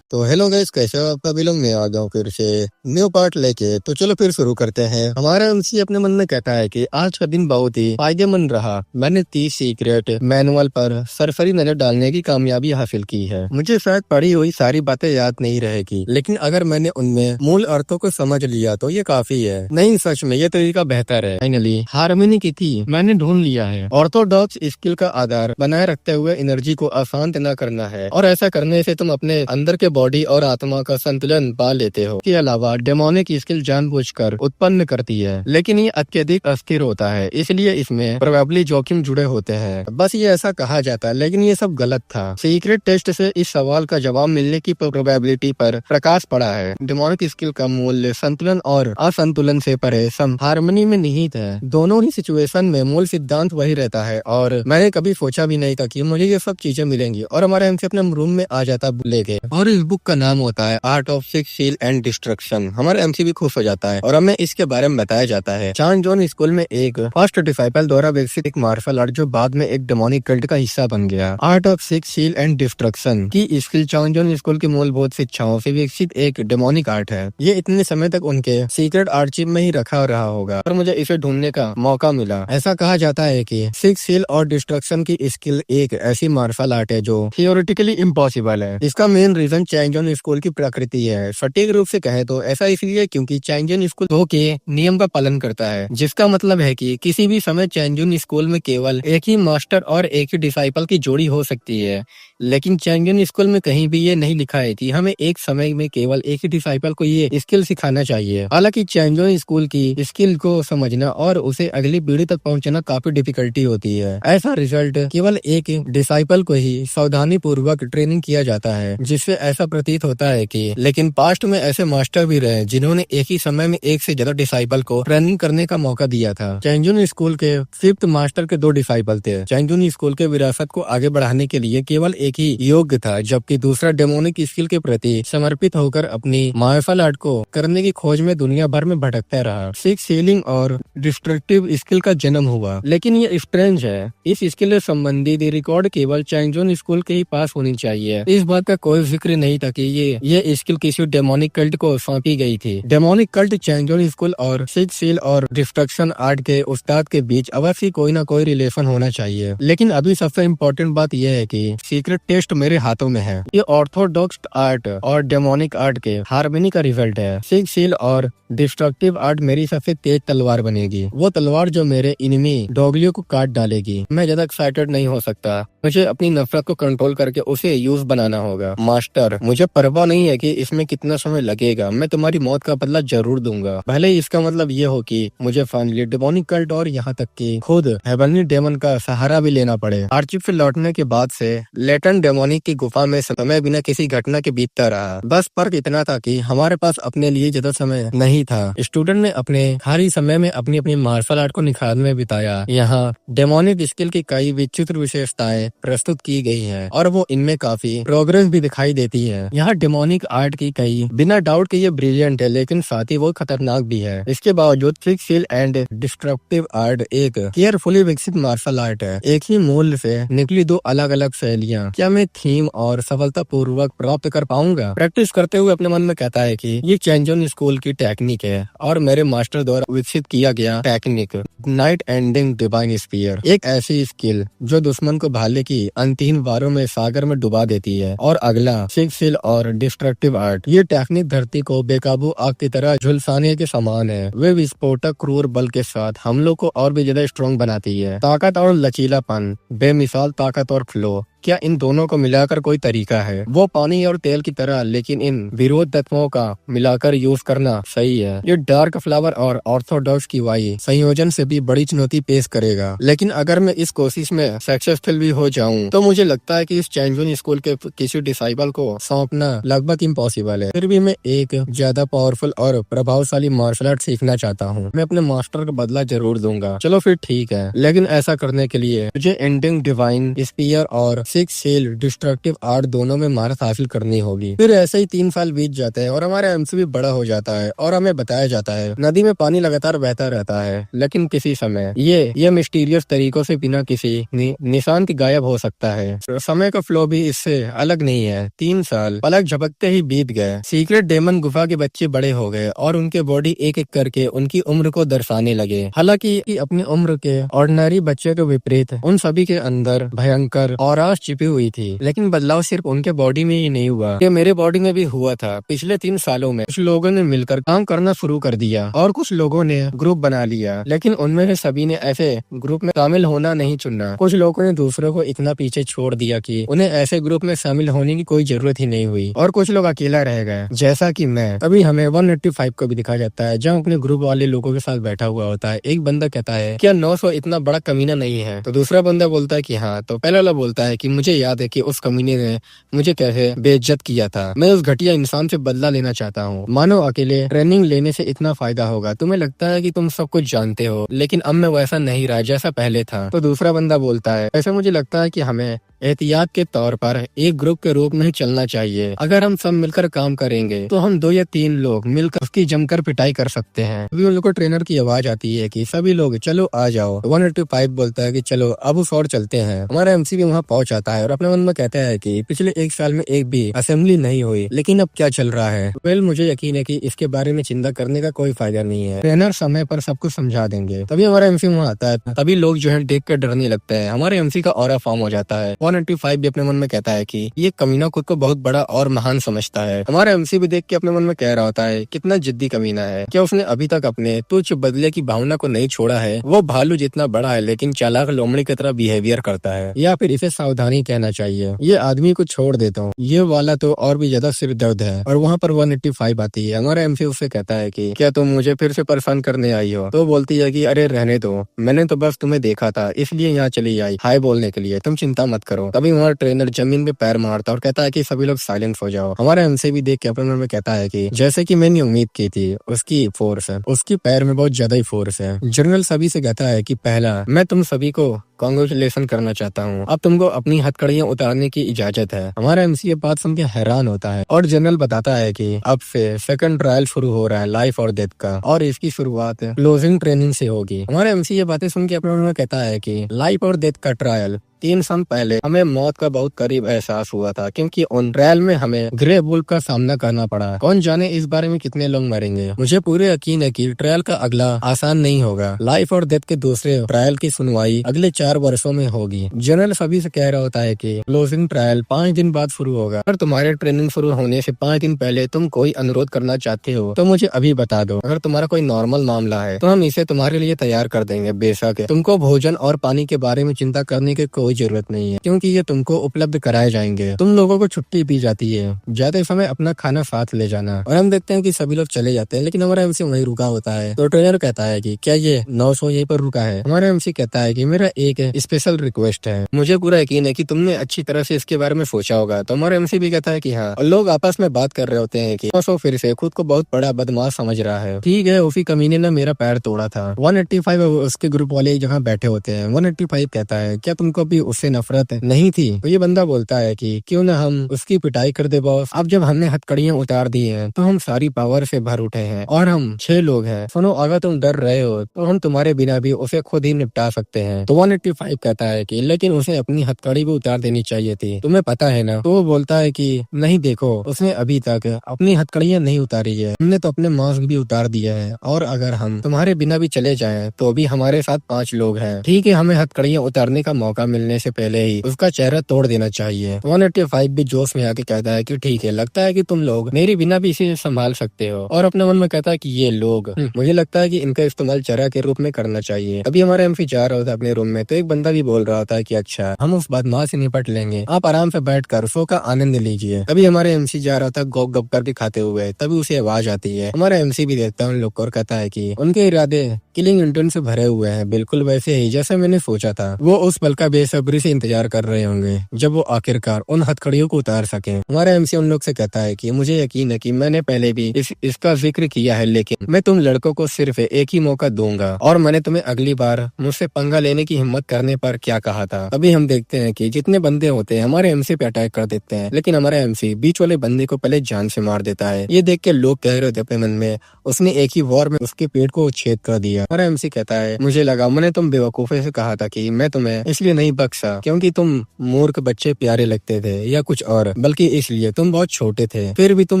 तो हेलो गाइस, कैसे हो आपका बिलोंग? मैं आ गया हूँ फिर से न्यू पार्ट लेके। तो चलो फिर शुरू करते हैं। हमारा एमसी अपने मन में कहता है कि आज का दिन बहुत ही फायदेमंद रहा। मैंने 30 सीक्रेट मैनुअल पर सरसरी नजर डालने की कामयाबी हासिल की है। मुझे शायद पढ़ी हुई सारी बातें याद नहीं रहेगी, लेकिन अगर मैंने उनमें मूल अर्थों को समझ लिया तो ये काफी है। नहीं, सच में ये तरीका बेहतर है। फाइनली हारमोनी की थी मैंने ढूंढ लिया है। ऑर्थोडॉक्स स्किल का आधार बनाए रखते हुए एनर्जी को अशांत न करना है, और ऐसा करने से तुम अपने अंदर के बॉडी और आत्मा का संतुलन पा लेते हो। इसके अलावा डेमोनिक स्किल जानबूझकर उत्पन्न करती है, लेकिन ये अत्यधिक अस्थिर होता है, इसलिए इसमें प्रोबेबली जोखिम जुड़े होते हैं। बस ये ऐसा कहा जाता है, लेकिन ये सब गलत था। सीक्रेट टेस्ट से इस सवाल का जवाब मिलने की प्रोबेबिलिटी पर प्रकाश पड़ा है। डेमोनिक स्किल का मूल्य संतुलन और असंतुलन से परे हारमोनी में निहित है। दोनों ही सिचुएशन में मूल सिद्धांत वही रहता है, और मैंने कभी सोचा भी नहीं था कि मुझे ये सब चीजें मिलेंगी और हमारा एमसी अपने रूम में आ जाता लेके। और इस बुक का नाम होता है art of six seal and destruction. हमारा एमसी भी खुश हो जाता है और हमें इसके बारे में बताया जाता है। चान जोन स्कूल में एक फर्स्ट डिसाइपल द्वारा विकसित एक मार्शल आर्ट जो बाद में एक डेमोनिक कल्ट का हिस्सा बन गया। Art of six seal and destruction की स्किल चान जोन स्कूल की मूलभूत शिक्षाओं से विकसित एक डेमोनिक आर्ट है। ये इतने समय तक उनके सीक्रेट आर्चिव में ही रखा रहा होगा, और मुझे इसे ढूंढने का मौका मिला। ऐसा कहा जाता है कि सिक्स सील और डिस्ट्रक्शन की स्किल एक ऐसी मार्शल आर्ट है जो थियोरेटिकली इम्पॉसिबल है। इसका मेन रीजन चाइंजन स्कूल की प्रकृति है। सटीक रूप से कहे तो ऐसा इसलिए क्योंकि चाइंजन स्कूल दो के नियम का पालन करता है, जिसका मतलब है कि किसी भी समय चाइंजन स्कूल में केवल एक ही मास्टर और एक ही डिसाइपल की जोड़ी हो सकती है। लेकिन चाइंजन स्कूल में कहीं भी ये नहीं लिखा है कि हमें एक समय में केवल एक ही डिसाइपल को ये स्किल सिखाना चाहिए। हालांकि चाइंजन स्कूल की स्किल को समझना और उसे अगली पीढ़ी तक पहुंचाना काफी डिफिकल्टी होती है। ऐसा रिजल्ट केवल एक डिसाइपल को ही सावधानी पूर्वक ट्रेनिंग किया जाता है, जिससे ऐसा प्रतीत होता है कि लेकिन पास्ट में ऐसे मास्टर भी रहे जिन्होंने एक ही समय में एक से ज्यादा डिसाइपल को ट्रेनिंग करने का मौका दिया था। चाइंजन स्कूल के फिफ्थ मास्टर के 2 डिसाइपल थे। चाइंजन स्कूल के विरासत को आगे बढ़ाने के लिए केवल एक ही योग्य था, जबकि दूसरा डेमोनिक स्किल के प्रति समर्पित होकर अपनी मार्शल आर्ट को करने की खोज में दुनिया भर में भटकता रहा। सिक्स सीलिंग और डिस्ट्रक्टिव स्किल का जन्म हुआ, लेकिन ये स्ट्रेंज है, इस स्किल से संबंधित रिकॉर्ड केवल चाइंजन स्कूल के ही पास होनी चाहिए। इस बात का कोई जिक्र नहीं था कि ये स्किल किसी डेमोनिक कल्ट को सौंपी गई थी। डेमोनिक कल्ट चाइंजन स्कूल और सिक्स सील और डिस्ट्रक्शन आर्ट के उस्ताद के बीच अवश्य कोई ना कोई रिलेशन होना चाहिए। लेकिन अभी सबसे इम्पोर्टेंट बात यह है कि सीक्रेट टेस्ट मेरे हाथों में है। ये ऑर्थोडॉक्स आर्ट और डेमोनिक आर्ट के हार्मनी का रिजल्ट है। सिक्स सील और डिस्ट्रक्टिव आर्ट मेरी सबसे तेज तलवार बनेगी, वो तलवार जो मेरे इनमी डॉगलियों को काट डालेगी। मैं ज्यादा एक्साइटेड नहीं हो सकता, मुझे अपनी नफरत को कंट्रोल करके उसे यूज बनाना होगा। मास्टर, मुझे परवाह नहीं है कि इसमें कितना समय लगेगा, मैं तुम्हारी मौत का बदला जरूर दूंगा, भले ही इसका मतलब ये हो कि मुझे फाइनली डेमोनिक कल्ट और यहाँ तक कि खुद हेवनली डेमन का सहारा भी लेना पड़े। आर्चिव से लौटने के बाद से लेटन डेमोनिक की गुफा में समय बिना किसी घटना के बीतता रहा। बस फर्क इतना था कि हमारे पास अपने लिए ज्यादा समय नहीं था। स्टूडेंट ने अपने खाली समय में अपनी अपनी मार्शल आर्ट को निखारने में बिताया। यहाँ डेमोनिक स्किल की कई विचित्र विशेषताएं प्रस्तुत की गई हैं, और वो इनमें काफी प्रोग्रेस भी दिखाई देती है। यहाँ डेमोनिक आर्ट की कई बिना डाउट कि ये ब्रिलियंट है, लेकिन साथ ही वो खतरनाक भी है। इसके बावजूद six seal and destructive art एक केयरफुली विकसित मार्शल आर्ट है। एक ही मूल्य से निकली 2 अलग अलग शैलियाँ। क्या मैं थीम और सफलता पूर्वक प्राप्त कर पाऊंगा? प्रैक्टिस करते हुए अपने मन में कहता है कि ये चाइंजन स्कूल की टेक्निक है और मेरे मास्टर द्वारा विकसित किया गया technique Night Ending Divine Spear, एक ऐसी स्किल जो दुश्मन को भाले की अंतिम वारों में सागर में डुबा देती है। और अगला सिक्स सील और डिस्ट्रक्टिव आर्ट, ये टेक्निक धरती को बेकाबू आग की तरह झुलसाने के समान है। वे विस्फोटक क्रूर बल के साथ हमलों को और भी ज्यादा स्ट्रॉन्ग बनाती है। ताकत और लचीलापन, बेमिसाल ताकत और फ्लो, क्या इन दोनों को मिलाकर कोई तरीका है? वो पानी और तेल की तरह, लेकिन इन विरोध तत्वों का मिलाकर यूज करना सही है। ये डार्क फ्लावर और ऑर्थोडॉक्स की वाई संयोजन से भी बड़ी चुनौती पेश करेगा, लेकिन अगर मैं इस कोशिश में सक्सेसफुल भी हो जाऊं तो मुझे लगता है कि इस चाइंजन स्कूल के किसी डिसाइपल को सौंपना लगभग इम्पॉसिबल है। फिर भी मैं एक ज्यादा पावरफुल और प्रभावशाली मार्शल आर्ट सीखना चाहता हूँ। मैं अपने मास्टर का बदला जरूर दूंगा। चलो फिर ठीक है, लेकिन ऐसा करने के लिए मुझे एंडिंग डिवाइन स्पीयर और टॉक्सिक, सेल, डिस्ट्रक्टिव आर्ट दोनों में महारत हासिल करनी होगी। फिर ऐसे ही 3 साल बीत जाते हैं और हमारा एमसी भी बड़ा हो जाता है और हमें बताया जाता है नदी में पानी लगातार बहता रहता है, लेकिन किसी समय ये मिस्टीरियस तरीकों से बिना किसी निशान के गायब हो सकता है। समय का फ्लो भी इससे अलग नहीं है। 3 साल पलक झपकते ही बीत गए। सीक्रेट डेमन गुफा के बच्चे बड़े हो गए और उनके बॉडी एक एक करके उनकी उम्र को दर्शाने लगे। हालांकि अपनी उम्र के ऑर्डिनरी बच्चे के विपरीत उन सभी के अंदर भयंकर औरास छिपी हुई थी। लेकिन बदलाव सिर्फ उनके बॉडी में ही नहीं हुआ, ये मेरे बॉडी में भी हुआ था। पिछले 3 सालों में कुछ लोगों ने मिलकर काम करना शुरू कर दिया और कुछ लोगों ने ग्रुप बना लिया, लेकिन उनमें से सभी ने ऐसे ग्रुप में शामिल होना नहीं चुना। कुछ लोगों ने दूसरों को इतना पीछे छोड़ दिया कि उन्हें ऐसे ग्रुप में शामिल होने की कोई जरूरत ही नहीं हुई और कुछ लोग अकेला रह गए, जैसा कि मैं। अभी हमें 185 को भी दिखाया जाता है जहाँ अपने ग्रुप वाले लोगों के साथ बैठा हुआ होता है। एक बंदा कहता है क्या 900 इतना बड़ा कमीना नहीं है? तो दूसरा बंदा बोलता है कि हाँ। तो पहला वाला बोलता है कि मुझे याद है कि उस कमीने ने मुझे कैसे बेइज्जत किया था। मैं उस घटिया इंसान से बदला लेना चाहता हूँ। मानो अकेले ट्रेनिंग लेने से इतना फायदा होगा। तुम्हें लगता है कि तुम सब कुछ जानते हो, लेकिन अब मैं वैसा नहीं रहा जैसा पहले था। तो दूसरा बंदा बोलता है ऐसा मुझे लगता है कि हमें एहतियात के तौर पर एक ग्रुप के रूप में ही चलना चाहिए। अगर हम सब मिलकर काम करेंगे तो हम 2 या 3 लोग मिलकर उसकी जमकर पिटाई कर सकते हैं। अभी उन लोगों को ट्रेनर की आवाज आती है कि सभी लोग चलो आ जाओ। 185 बोलता है कि चलो अब उस और चलते हैं। हमारा एमसी भी वहाँ पहुंच आता है और अपने मन में कहता है कि पिछले 1 साल में एक भी असेंबली नहीं हुई, लेकिन अब क्या चल रहा है? वेल, मुझे यकीन है कि इसके बारे में चिंता करने का कोई फायदा नहीं है। ट्रेनर समय पर सब कुछ समझा देंगे। तभी हमारा एमसी वहाँ आता है। तभी लोग जो है देख कर डरने लगते हैं। हमारे एमसी का ऑरा फॉर्म हो जाता है। 185 भी अपने मन में कहता है कि ये कमीना खुद को बहुत बड़ा और महान समझता है। हमारा एमसी भी देख के अपने मन में कह रहा होता है कितना जिद्दी कमीना है। क्या उसने अभी तक अपने तुच्छ बदले की भावना को नहीं छोड़ा है? वो भालू जितना बड़ा है लेकिन चालाक लोमड़ी की तरह बिहेवियर करता है, या फिर इसे सावधानी कहना चाहिए। ये आदमी को छोड़ देता हूँ, ये वाला तो और भी ज्यादा सिर दर्द है। और वहाँ पर 185 आती है। हमारा एमसी उससे कहता है कि क्या तुम मुझे फिर से परेशान करने आई हो? तो बोलती है कि अरे रहने दो, मैंने तो बस तुम्हें देखा था इसलिए यहाँ चली आई हाय बोलने के लिए, तुम चिंता मत करो। तभी हमारा ट्रेनर जमीन पे पैर मारता और कहता है कि सभी लोग साइलेंट हो जाओ। हमारा एमसी भी देख के अपने मन में कहता है कि जैसे कि मैंने उम्मीद की थी, उसकी फोर्स है, उसकी पैर में बहुत ज्यादा ही फोर्स है। जनरल सभी से कहता है कि पहला मैं तुम सभी को कांग्रेचुलेशन करना चाहता हूँ, अब तुमको अपनी हथकड़ियाँ उतारने की इजाजत है। हमारा एमसी ये बात सुन के हैरान होता है और जनरल बताता है कि अब से सेकंड ट्रायल शुरू हो रहा है लाइफ और डेथ का, और इसकी शुरुआत क्लोजिंग ट्रेनिंग से होगी। हमारा एमसी ये बातें सुन के अपने मन में कहता है कि लाइफ और डेथ का ट्रायल 3 साल पहले हमें मौत का बहुत करीब एहसास हुआ था, क्योंकि उन ट्रायल में हमें ग्रे वुल्फ का सामना करना पड़ा। कौन जाने इस बारे में कितने लोग मरेंगे। मुझे पूरे यकीन है कि ट्रायल का अगला आसान नहीं होगा। लाइफ और डेथ के दूसरे ट्रायल की सुनवाई अगले 4 वर्षों में होगी। जनरल सभी से कह रहा होता है कि क्लोजिंग ट्रायल 5 दिन बाद शुरू होगा। अगर तुम्हारे ट्रेनिंग शुरू होने से 5 दिन पहले तुम कोई अनुरोध करना चाहते हो तो मुझे अभी बता दो। अगर तुम्हारा कोई नॉर्मल मामला है तो हम इसे तुम्हारे लिए तैयार कर देंगे। बेशक तुमको भोजन और पानी के बारे में चिंता करने की कोई जरूरत नहीं है, क्योंकि ये तुमको उपलब्ध कराए जाएंगे। तुम लोगों को छुट्टी दी जाती है, जाते समय अपना खाना साथ ले जाना। और हम देखते हैं कि सभी लोग चले जाते हैं, लेकिन हमारा एमसी वहीं रुका होता है। तो ट्रेनर कहता है कि क्या ये 900 यहीं पर रुका है? हमारा एमसी कहता है कि मेरा एक स्पेशल रिक्वेस्ट है, मुझे पूरा यकीन है कि तुमने अच्छी तरह से इसके बारे में सोचा होगा। तो हमारा एमसी भी कहता है कि हाँ। और लोग आपस में बात कर रहे होते हैं कि 900 फिर से खुद को बहुत बड़ा बदमाश समझ रहा है। ठीक है, उसी कमीने ने मेरा पैर तोड़ा था। 185 उसके ग्रुप वाले एक जगह बैठे होते हैं। 185 कहता है क्या तुमको भी उससे नफरत नहीं थी? तो ये बंदा बोलता है कि क्यों ना हम उसकी पिटाई कर दे बॉस। अब जब हमने हथकड़ियां उतार दी हैं तो हम सारी पावर से भर उठे हैं और हम 6 लोग हैं। सुनो, अगर तुम डर रहे हो तो हम तुम्हारे बिना भी उसे खुद ही निपटा सकते हैं। तो 185 कहता है कि लेकिन उसे अपनी हथकड़ी भी उतार देनी चाहिए थी, तुम्हें पता है ना? तो वो बोलता है कि नहीं, देखो उसने अभी तक अपनी हथकड़ियां नहीं उतारी है, हमने तो अपने मास्क भी उतार दिया है। और अगर हम तुम्हारे बिना भी चले जाएं तो भी हमारे साथ 5 लोग हैं। ठीक है, हमें हथकड़ियां उतारने का मौका मिलने से पहले ही उसका चेहरा तोड़ देना चाहिए। 185 भी जोश में आके कहता है कि ठीक है, लगता है कि तुम लोग मेरे बिना भी इसे संभाल सकते हो। और अपने मन में कहता है कि ये लोग मुझे लगता है कि इनका इस्तेमाल चेहरा के रूप में करना चाहिए। अभी हमारा एमसी जा रहा होता है अपने रूम में, तो एक बंदा भी बोल रहा होता है कि अच्छा, हम उस बदमाश से निपट लेंगे, आप आराम से बैठकर शो का आनंद लीजिए। तभी हमारे एमसी जा रहा था गप गप करके खाते हुए, तभी उसे आवाज आती है। हमारा एमसी भी देखता है उन लोग को और कहता है कि उनके इरादे किलिंग इंटेंट से भरे हुए हैं, बिल्कुल वैसे ही जैसे मैंने सोचा था। वो उस पल का बेसब्री से इंतजार कर रहे होंगे जब वो आखिरकार उन हथकड़ियों को उतार सके। हमारा एमसी उन लोग से कहता है कि मुझे यकीन है कि मैंने पहले भी इसका जिक्र किया है, लेकिन मैं तुम लड़कों को सिर्फ एक ही मौका दूंगा और मैंने तुम्हें अगली बार मुझसे पंगा लेने की हिम्मत करने पर क्या कहा था। अभी हम देखते हैं कि जितने बंदे होते हैं हमारे एमसी पे अटैक कर देते हैं, लेकिन हमारा एमसी बीच वाले बंदे को पहले जान से मार देता है। ये देख के लोग कह रहे थे अपने मन में, उसने एक ही वॉर में उसके पेट को छेद कर दिया। हमारा एमसी कहता है, मुझे लगा मैंने तुम बेवकूफे से कहा था कि मैं तुम्हें इसलिए नहीं बख्शा क्योंकि तुम मूर्ख बच्चे प्यारे लगते थे या कुछ और, बल्कि इसलिए तुम बहुत छोटे थे। फिर भी तुम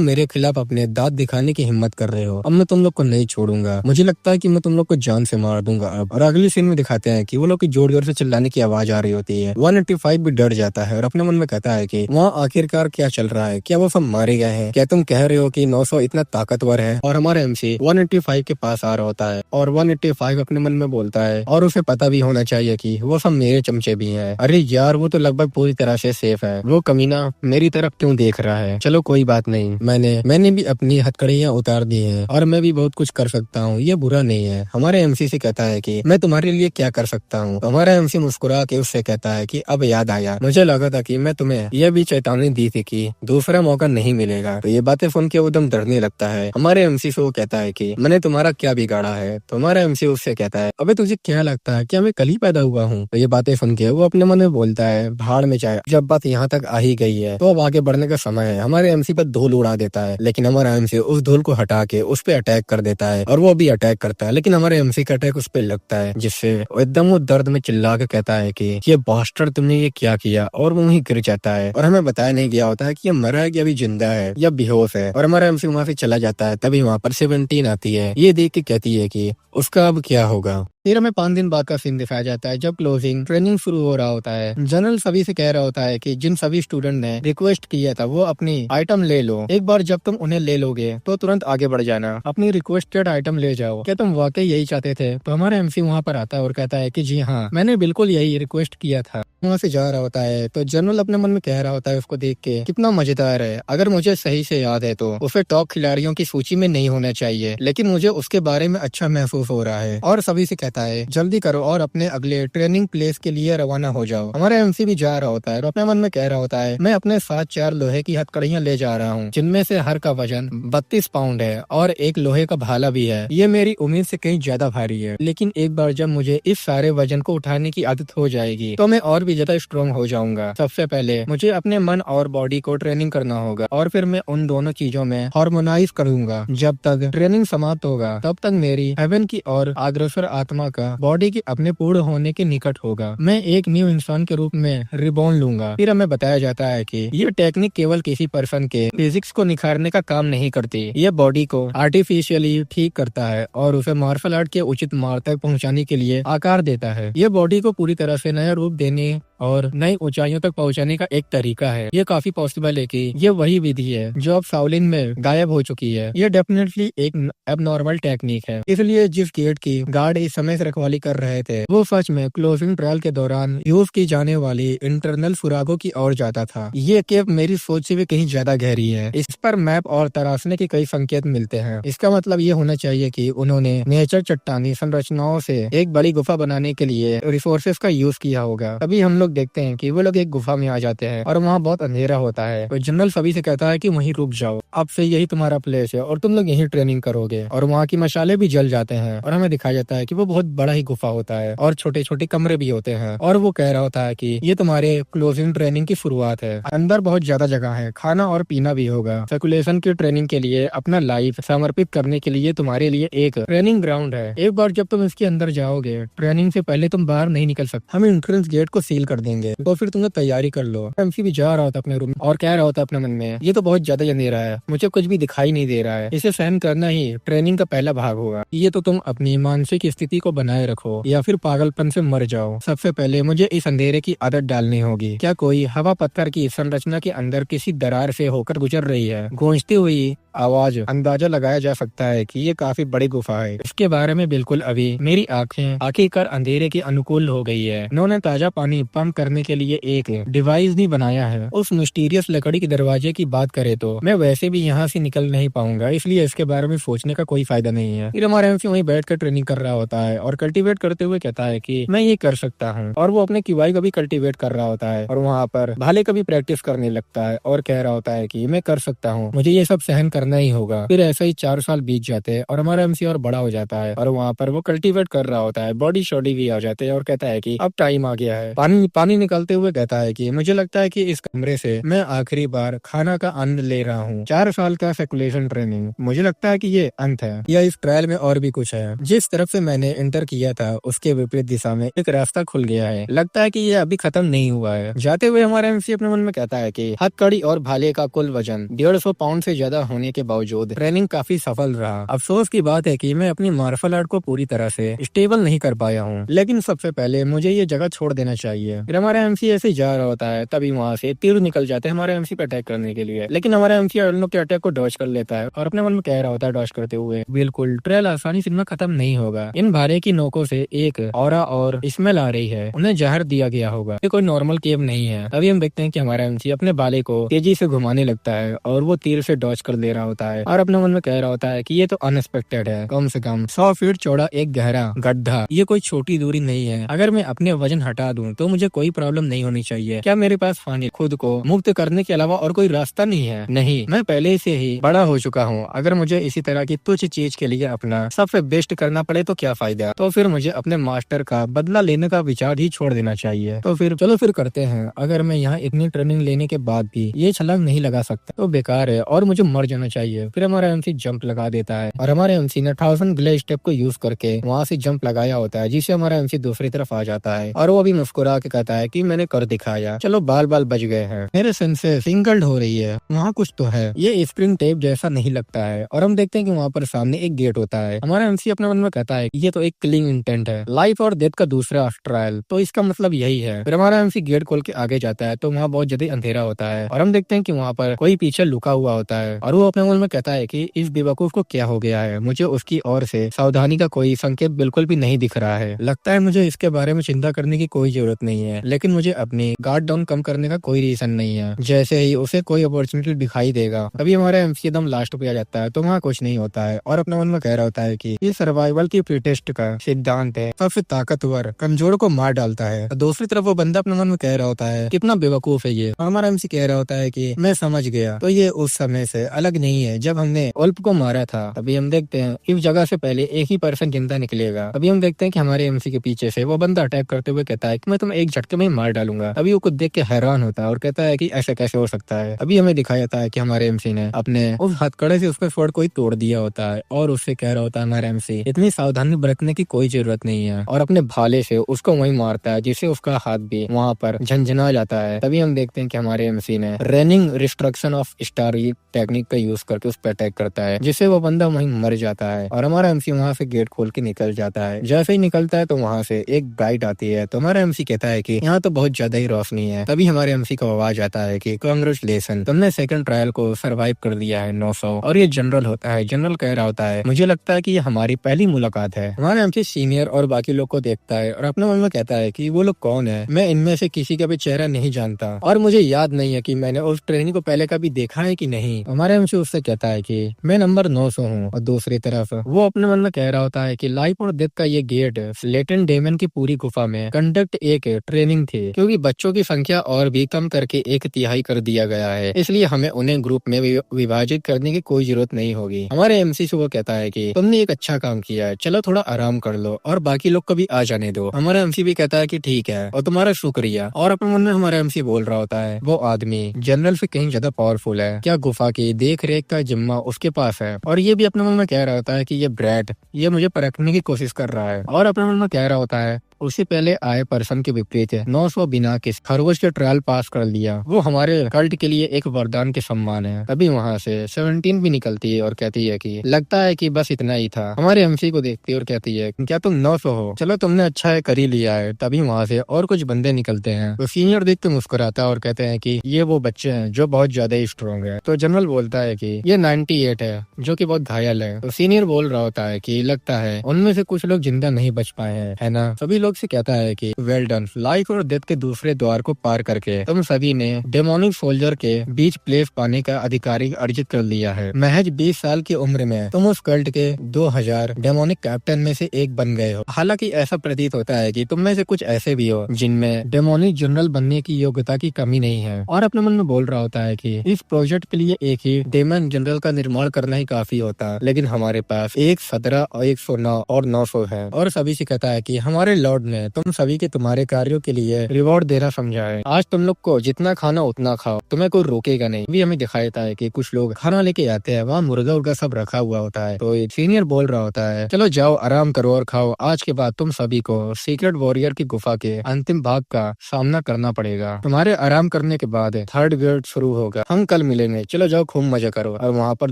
मेरे खिलाफ अपने दांत दिखाने की हिम्मत कर रहे हो। अब मैं तुम लोग को नहीं छोड़ूंगा। मुझे लगता है कि मैं तुम लोग को जान से मार दूंगा अब। और अगली सीन में दिखाते हैं कि वो लोग की जोर जोर से चिल्लाने की आवाज आ रही होती है। 185 भी डर जाता है और अपने मन में कहता है कि वहाँ आखिरकार क्या चल रहा है, क्या वो सब मारे गए हैं? क्या तुम कह रहे हो कि 900 इतना ताकतवर है? और हमारा एमसी 185 के पास आ रहा होता है और 185 अपने मन में बोलता है, और उसे पता भी होना चाहिए कि वो सब मेरे चमचे भी हैं। अरे यार, वो तो लगभग पूरी तरह से सेफ है। वो कमीना मेरी तरफ क्यों देख रहा है? चलो कोई बात नहीं, मैंने भी अपनी हथकड़ियाँ उतार दी हैं और मैं भी बहुत कुछ कर सकता हूँ, ये बुरा नहीं है। हमारे एमसी से कहता है कि मैं तुम्हारे लिए क्या कर सकता हूँ। तो हमारा एमसी मुस्कुरा के उससे कहता है कि अब याद आया, मुझे लगा था कि मैं तुम्हें यह भी चेतावनी दी थी कि दूसरा मौका नहीं मिलेगा। तो ये बातें सुन के वो एकदम डरने लगता है। हमारे एमसी से वो कहता है कि मैंने तुम्हारा क्या बिगाड़ा है? तो हमारा एमसी उससे कहता है, अबे तुझे क्या लगता है क्या मैं कल ही पैदा हुआ हूँ? तो ये बातें सुन के वो अपने मन में बोलता है, भाड़ में जाए, जब बात यहाँ तक आ ही गई है तो अब आगे बढ़ने का समय है। हमारे एमसी पर धूल उड़ा देता है, लेकिन हमारा एमसी उस धूल को हटा के उस पे अटैक कर देता है और वो भी अटैक करता है, लेकिन हमारे एमसी का अटैक उस पे लगता है, जिससे एकदम वो दर्द में चिल्ला के कहता है कि ये बास्टर्ड तुमने ये क्या किया, और वो वहीं गिर जाता है और हमें बताया नहीं गया होता है कि ये मरा है कि अभी जिंदा है या बेहोश है। और हमारा एमसी वहाँ से चला जाता है। तभी वहाँ पर 17 आती है। ये देख के कहती है कि उसका अब क्या होगा। फिर हमें 5 दिन बाद का सीन दिखाया जाता है जब क्लोजिंग ट्रेनिंग शुरू हो रहा होता है। जनरल सभी से कह रहा होता है कि जिन सभी स्टूडेंट ने रिक्वेस्ट किया था वो अपनी आइटम ले लो। एक बार जब तुम उन्हें ले लोगे तो तुरंत आगे बढ़ जाना, अपनी रिक्वेस्टेड आइटम ले जाओ। क्या तुम वाकई यही चाहते थे? तो हमारा एमसी वहाँ पर आता है और कहता है कि जी हाँ, मैंने बिल्कुल यही रिक्वेस्ट किया था। वहाँ से जा रहा होता है तो जनरल अपने मन में कह रहा होता है उसको देख के, कितना मजेदार है। अगर मुझे सही से याद है तो उसे टॉप खिलाड़ियों की सूची में नहीं होना चाहिए, लेकिन मुझे उसके बारे में अच्छा महसूस हो रहा है। और सभी से कहता है जल्दी करो और अपने अगले ट्रेनिंग प्लेस के लिए रवाना हो जाओ। हमारा एमसी भी जा रहा होता है और अपने मन में कह रहा होता है, मैं अपने साथ 4 लोहे की हथकड़ियां ले जा रहा हूँ, जिनमें से हर का वजन 32 पाउंड है और एक लोहे का भाला भी है। ये मेरी उम्मीद से कहीं ज्यादा भारी है, लेकिन एक बार जब मुझे इस सारे वजन को उठाने की आदत हो जाएगी तो मैं और भी ज्यादा स्ट्रॉन्ग हो जाऊंगा। सबसे पहले मुझे अपने मन और बॉडी को ट्रेनिंग करना होगा और फिर मैं उन दोनों चीजों में हार्मोनाइज करूंगा। जब तक ट्रेनिंग समाप्त होगा तब तक मेरी हेवन की और अग्रसर आत्मा का बॉडी के अपने पूर्ण होने के निकट होगा। मैं एक न्यू इंसान के रूप में रिबॉर्न लूंगा। फिर हमें बताया जाता है कि ये टेक्निक केवल किसी पर्सन के फिजिक्स को निखारने का काम नहीं करती, ये बॉडी को आर्टिफिशियली ठीक करता है और उसे मार्शल आर्ट के उचित मार्ग तक पहुंचाने के लिए आकार देता है। ये बॉडी को पूरी तरह से नया रूप देने और नई ऊंचाइयों तक पहुंचाने का एक तरीका है। ये काफी पॉसिबल है कि ये वही विधि है जो अब शाओलिन में गायब हो चुकी है। ये डेफिनेटली एक एबनॉर्मल टेक्निक है। इसलिए जिस गेट की गार्ड इस समय से रखवाली कर रहे थे वो सच में क्लोजिंग ट्रायल के दौरान यूज की जाने वाली इंटरनल सुरागों की ओर जाता था। ये केव मेरी सोच से भी कहीं ज्यादा गहरी है। इस पर मैप और तराशने के कई संकेत मिलते हैं। इसका मतलब ये होना चाहिए कि उन्होंने नेचर चट्टानी संरचनाओं से एक बड़ी गुफा बनाने के लिए रिसोर्सेज का यूज किया होगा। तभी हम लोग देखते हैं कि वो लोग एक गुफा में आ जाते हैं और वहाँ बहुत अंधेरा होता है। तो जनरल सभी से कहता है कि वहीं रुक जाओ, अब से यही तुम्हारा प्लेस है और तुम लोग यहीं ट्रेनिंग करोगे। और वहाँ की मशाले भी जल जाते हैं और हमें दिखाया जाता है कि वो बहुत बड़ा ही गुफा होता है और छोटे छोटे कमरे भी होते हैं। और वो कह रहा होता है कि ये तुम्हारे क्लोजिंग ट्रेनिंग की शुरुआत है। अंदर बहुत ज्यादा जगह है, खाना और पीना भी होगा। सर्कुलेशन की ट्रेनिंग के लिए अपना लाइफ समर्पित करने के लिए तुम्हारे लिए एक ट्रेनिंग ग्राउंड है। एक बार जब तुम इसके अंदर जाओगे ट्रेनिंग से पहले तुम बाहर नहीं निकल सकते। हम एंट्रेंस गेट को सील कर देंगे, तो फिर तुम तैयारी कर लो। एमसी भी जा रहा होता अपने रूम और कह रहा होता अपने मन में, ये तो बहुत ज्यादा अंधेरा है, मुझे कुछ भी दिखाई नहीं दे रहा है, इसे सहन करना ही ट्रेनिंग का पहला भाग होगा। ये तो तुम अपनी मानसिक स्थिति को बनाए रखो या फिर पागलपन से मर जाओ। सबसे पहले मुझे इस अंधेरे की आदत डालनी होगी। क्या कोई हवा पत्थर की संरचना के अंदर किसी दरार से होकर गुजर रही है? गूंजती हुई आवाज अंदाजा लगाया जा सकता है कि ये काफी बड़ी गुफा है। इसके बारे में बिल्कुल अभी मेरी आंखें आखिरकार अंधेरे के अनुकूल हो गई है। उन्होंने ताजा पानी पंप करने के लिए एक डिवाइस भी बनाया है। उस मिस्टीरियस लकड़ी के दरवाजे की बात करें तो मैं वैसे भी यहाँ से निकल नहीं पाऊंगा, इसलिए इसके बारे में सोचने का कोई फायदा नहीं है। फिर हमारा एमसी वहीं बैठ कर ट्रेनिंग कर रहा होता है और कल्टीवेट करते हुए कहता है कि मैं ये कर सकता हूँ, और वो अपने किवाई का भी कल्टीवेट कर रहा होता है और वहाँ पर भाले का भी प्रैक्टिस करने लगता है और कह रहा होता है कि मैं कर सकता हूँ, मुझे ये सब सहन करना ही होगा। फिर ऐसा ही 4 साल बीत जाते हैं और हमारा एमसी और बड़ा हो जाता है और वहाँ पर वो कल्टीवेट कर रहा होता है, बॉडी शॉडी भी आ जाते हैं और कहता है कि अब टाइम आ गया है। पानी निकालते हुए कहता है कि मुझे लगता है कि इस कमरे से मैं आखिरी बार खाना का आनंद ले रहा हूँ। 4 साल का सेकुलेशन ट्रेनिंग, मुझे लगता है कि ये अंत है या इस ट्रायल में और भी कुछ है। जिस तरफ से मैंने एंटर किया था उसके विपरीत दिशा में एक रास्ता खुल गया है, लगता है कि ये अभी खत्म नहीं हुआ है। जाते हुए हमारा एमसी अपने मन में कहता है कि हथकड़ी और भाले का कुल वजन 150 पाउंड से ज्यादा होने के बावजूद ट्रेनिंग काफी सफल रहा। अफसोस की बात है कि मैं अपनी मार्शल आर्ट को पूरी तरह से स्टेबल नहीं कर पाया हूँ, लेकिन सबसे पहले मुझे ये जगह छोड़ देना चाहिए। फिर हमारा एमसी ऐसे ही जा रहा होता है, तभी वहाँ से तीर निकल जाते हैं हमारे एमसी पे अटैक करने के लिए, लेकिन हमारा एमसी उन लोग के अटैक को डॉज कर लेता है और अपने मन में कह रहा होता है डॉज करते हुए, बिल्कुल ट्रेल आसानी से खत्म नहीं होगा। इन भाले की नोकों से एक ऑरा और स्मेल आ रही है, उन्हें जहर दिया गया होगा, ये कोई नॉर्मल केव नहीं है। तभी हम देखते हैं कि हमारा एमसी अपने भाले को तेजी से घुमाने लगता है और वो तीर से डॉज कर ले रहा होता है और अपने मन में कह रहा होता है कि ये तो अनएक्सपेक्टेड है। कम से कम 100 फीट चौड़ा एक गहरा गड्ढा, ये कोई छोटी दूरी नहीं है। अगर मैं अपने वजन हटा दूं तो मुझे कोई प्रॉब्लम नहीं होनी चाहिए। क्या मेरे पास पानी खुद को मुक्त करने के अलावा और कोई रास्ता नहीं है? नहीं, मैं पहले से ही बड़ा हो चुका हूँ। अगर मुझे इसी तरह की तुच्छ चीज के लिए अपना सबसे बेस्ट करना पड़े तो क्या फायदा? तो फिर मुझे अपने मास्टर का बदला लेने का विचार ही छोड़ देना चाहिए। तो फिर चलो फिर करते हैं। अगर मैं यहाँ इतनी ट्रेनिंग लेने के बाद भी ये छलांग नहीं लगा सकता तो बेकार है और मुझे मर जाना चाहिए। फिर हमारा एमसी जंप लगा देता है और हमारे एमसी ने 1000 ग्ले स्टेप को यूज करके वहाँ से जंप लगाया होता है, जिससे हमारा एमसी दूसरी तरफ आ जाता है और वो भी मुस्कुरा के कहता है कि मैंने कर दिखाया, चलो बाल बाल बच गए हैं। मेरे सेंसेस सिंगल्ड हो रही है, वहाँ कुछ तो है, ये स्प्रिंग टेप जैसा नहीं लगता है। और हम देखते हैं कि वहाँ पर सामने एक गेट होता है। हमारा एमसी अपने मन में कहता है कि ये तो एक किलिंग इंटेंट है, लाइफ और डेथ का दूसरा ट्रायल, तो इसका मतलब यही है। फिर हमारा एमसी गेट खोल के आगे जाता है तो वहाँ बहुत ज्यादा अंधेरा होता है और हम देखते हैं कि वहाँ पर कोई पीछे लुका हुआ होता है और वो अपने मन में कहता है कि इस बेवकूफ को क्या हो गया है, मुझे उसकी ओर से सावधानी का कोई संकेत बिल्कुल भी नहीं दिख रहा है। लगता है मुझे इसके बारे में चिंता करने की कोई जरूरत नहीं है, लेकिन मुझे अपनी गार्ड डाउन कम करने का कोई रीजन नहीं है। जैसे ही उसे कोई अपॉर्चुनिटी दिखाई देगा तभी हमारा एमसी एकदम लास्ट पे आ जाता है तो वहाँ कुछ नहीं होता है और अपने मन में कह रहा होता है कि ये सर्वाइवल की प्रीटेस्ट का सिद्धांत है, सबसे ताकतवर कमजोर को मार डालता है। दूसरी तरफ वो बंदा अपने मन में कह रहा होता है कितना बेवकूफ है ये, और हमारा एमसी कह रहा होता है कि मैं समझ गया, तो ये उस समय से अलग नहीं है जब हमने ओल्प को मारा था। तभी हम देखते हैं इस जगह से पहले एक ही पर्सन जिंदा निकलेगा। अभी हम देखते हैं कि हमारे एमसी के पीछे से वो बंदा अटैक करते हुए कहता है कि मैं तुम्हें एक झटके में मार डालूंगा। अभी वो कुछ देख के हैरान होता है और कहता है कि ऐसा कैसे हो सकता है। अभी हमें दिखाया जाता है कि हमारे एमसी ने अपने उस हथकड़े से उसका स्वord को ही तोड़ दिया होता है और उससे कह रहा होता है हमारा एमसी इतनी सावधानी बरतने की कोई जरूरत नहीं है, और अपने भाले से उसको वहीं मारता है जिससे उसका हाथ भी वहाँ पर झंझना जाता है। तभी हम देखते हैं कि हमारे एमसी ने running restriction of star technique का यूज करके उस पर अटैक करता है, जिससे वो बंदा वहीं मर जाता है और हमारा एमसी वहाँ से गेट खोल के निकल जाता है। जैसे ही निकलता है तो वहाँ से एक गाइड आती है तो हमारा एमसी कहता है कि यहाँ तो बहुत ज्यादा ही रोशनी है। तभी हमारे एमसी को आवाज आता है कि कांग्रेचुलेशन, तुमने सेकंड ट्रायल को सरवाइव कर दिया है 900। और ये जनरल होता है। जनरल कह रहा होता है मुझे लगता है कि ये हमारी पहली मुलाकात है। हमारा एमसी सीनियर और बाकी लोग को देखता है और अपने मन में कहता है कि वो लोग कौन है, मैं इनमें से किसी का भी चेहरा नहीं जानता और मुझे याद नहीं है कि मैंने उस ट्रेनिंग को पहले कभी देखा है कि नहीं। हमारा एमसी उससे कहता है कि मैं नंबर 900 हूँ। और दूसरी तरफ वो अपने मन में कह रहा होता है कि लाइफ और डेथ का ये गेट लेटेंट डेमन की पूरी गुफा में कंडक्ट एक ट्रेनिंग थी, क्योंकि बच्चों की संख्या और भी कम करके 1/3 कर दिया गया है, इसलिए हमें उन्हें ग्रुप में विभाजित करने की कोई जरूरत नहीं होगी। हमारे एमसी से वो कहता है कि तुमने एक अच्छा काम किया है, चलो थोड़ा आराम कर लो और बाकी लोग को भी आ जाने दो। हमारा एमसी भी कहता है कि ठीक है और तुम्हारा शुक्रिया। और अपने मन में हमारा एमसी बोल रहा होता है वो आदमी जनरल से कहीं ज्यादा पावरफुल है, क्या गुफा की देख रेख का जिम्मा उसके पास है। और ये भी अपने मन में कह रहा होता है कि ये ब्रैड ये मुझे परखने की कोशिश कर रहा है और अपने मन में कह रहा होता है उससे पहले आए पर्सन के विपरीत 900 बिना किस खरगोश के ट्रायल पास कर लिया। वो हमारे कल्ट के लिए एक वरदान के समान है। तभी वहाँ से 17 भी निकलती है और कहती है कि लगता है कि बस इतना ही था। हमारे एमसी को देखती है और कहती है क्या तुम 900 हो, चलो तुमने अच्छा है कर ही लिया है। तभी वहाँ से और कुछ बंदे निकलते हैं। तो सीनियर देख के मुस्कुराता है और कहते हैं कि ये वो बच्चे हैं जो बहुत ज्यादा ही स्ट्रॉन्ग है। तो जनरल बोलता है कि ये 98 है जो कि बहुत घायल है। तो सीनियर बोल रहा होता है कि लगता है उनमें से कुछ लोग जिंदा नहीं बच पाए हैं, है ना। सभी लोग से कहता है कि वेल डन, लाइफ और डेथ के दूसरे द्वार को पार करके तुम सभी ने डेमोनिक सोल्जर के बीच प्लेस पाने का अधिकारी अर्जित कर लिया है। महज 20 साल की उम्र में तुम उस कल्ट के 2000 डेमोनिक कैप्टन में से एक बन गए हो। हालांकि ऐसा प्रतीत होता है कि तुम में से कुछ ऐसे भी हो जिनमें डेमोनिक जनरल बनने की योग्यता की कमी नहीं है, और अपने मन में बोल रहा होता है कि इस प्रोजेक्ट के लिए एक ही डेमन जनरल का निर्माण करना ही काफी होता है, लेकिन हमारे पास 117 और 109 और 900 है। और सभी से कहता है कि हमारे लॉर्ड ने तुम सभी के तुम्हारे कार्यों के लिए रिवॉर्ड देना समझा है। आज तुम लोग को जितना खाना उतना खाओ, तुम्हें कोई रोकेगा नहीं। भी हमें दिखाई देता है कि कुछ लोग खाना लेके आते हैं, वहाँ मुर्गा उर्गा सब रखा हुआ होता है। तो सीनियर बोल रहा होता है चलो जाओ आराम करो और खाओ, आज के बाद तुम सभी को सीक्रेट वॉरियर की गुफा के अंतिम भाग का सामना करना पड़ेगा। तुम्हारे आराम करने के बाद थर्ड गेट शुरू होगा, हम कल मिलेंगे, चलो जाओ खूब मजा करो। और वहाँ पर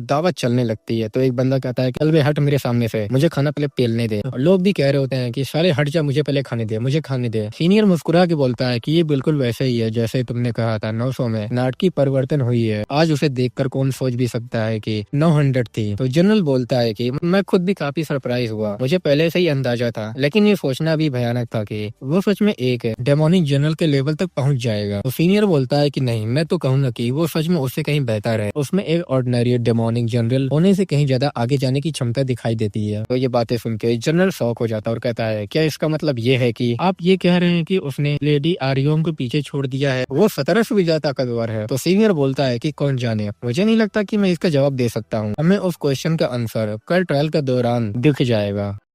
दावत चलने लगती है। तो एक बंदा कहता है कल वे हट मेरे सामने से, मुझे खाना पहले पेलने दे। और लोग भी कह रहे होते हैं कि साले हट जा, मुझे पहले खाने दे, मुझे खाने दे। सीनियर मुस्कुरा के बोलता है कि ये बिल्कुल वैसे ही है जैसे तुमने कहा था 900 में नाटकीय परिवर्तन हुई है। आज उसे देखकर कौन सोच भी सकता है कि 900 थी। तो जनरल बोलता है कि मैं खुद भी काफी सरप्राइज हुआ, मुझे पहले से ही अंदाजा था, लेकिन ये सोचना भी भयानक था कि वो सच में एक डेमोनिक जनरल के लेवल तक पहुंच जाएगा। तो सीनियर बोलता है कि नहीं, मैं तो कहूंगा कि वो सच में उससे कहीं बेहतर है, उसमें एक ऑर्डिनरी डेमोनिक जनरल होने से कहीं ज्यादा आगे जाने की क्षमता दिखाई देती है। तो ये बातें सुन के जनरल शॉक हो जाता है और कहता है क्या इसका मतलब ये है कि आप ये कह रहे हैं कि उसने लेडी आर्योम को पीछे छोड़ दिया है, वो 17 से भी ज्यादा ताकतवर है। तो सीनियर बोलता है कि कौन जाने, मुझे नहीं लगता कि मैं इसका जवाब दे सकता हूँ, हमें उस क्वेश्चन का आंसर कल ट्रायल के दौरान दिख जाएगा।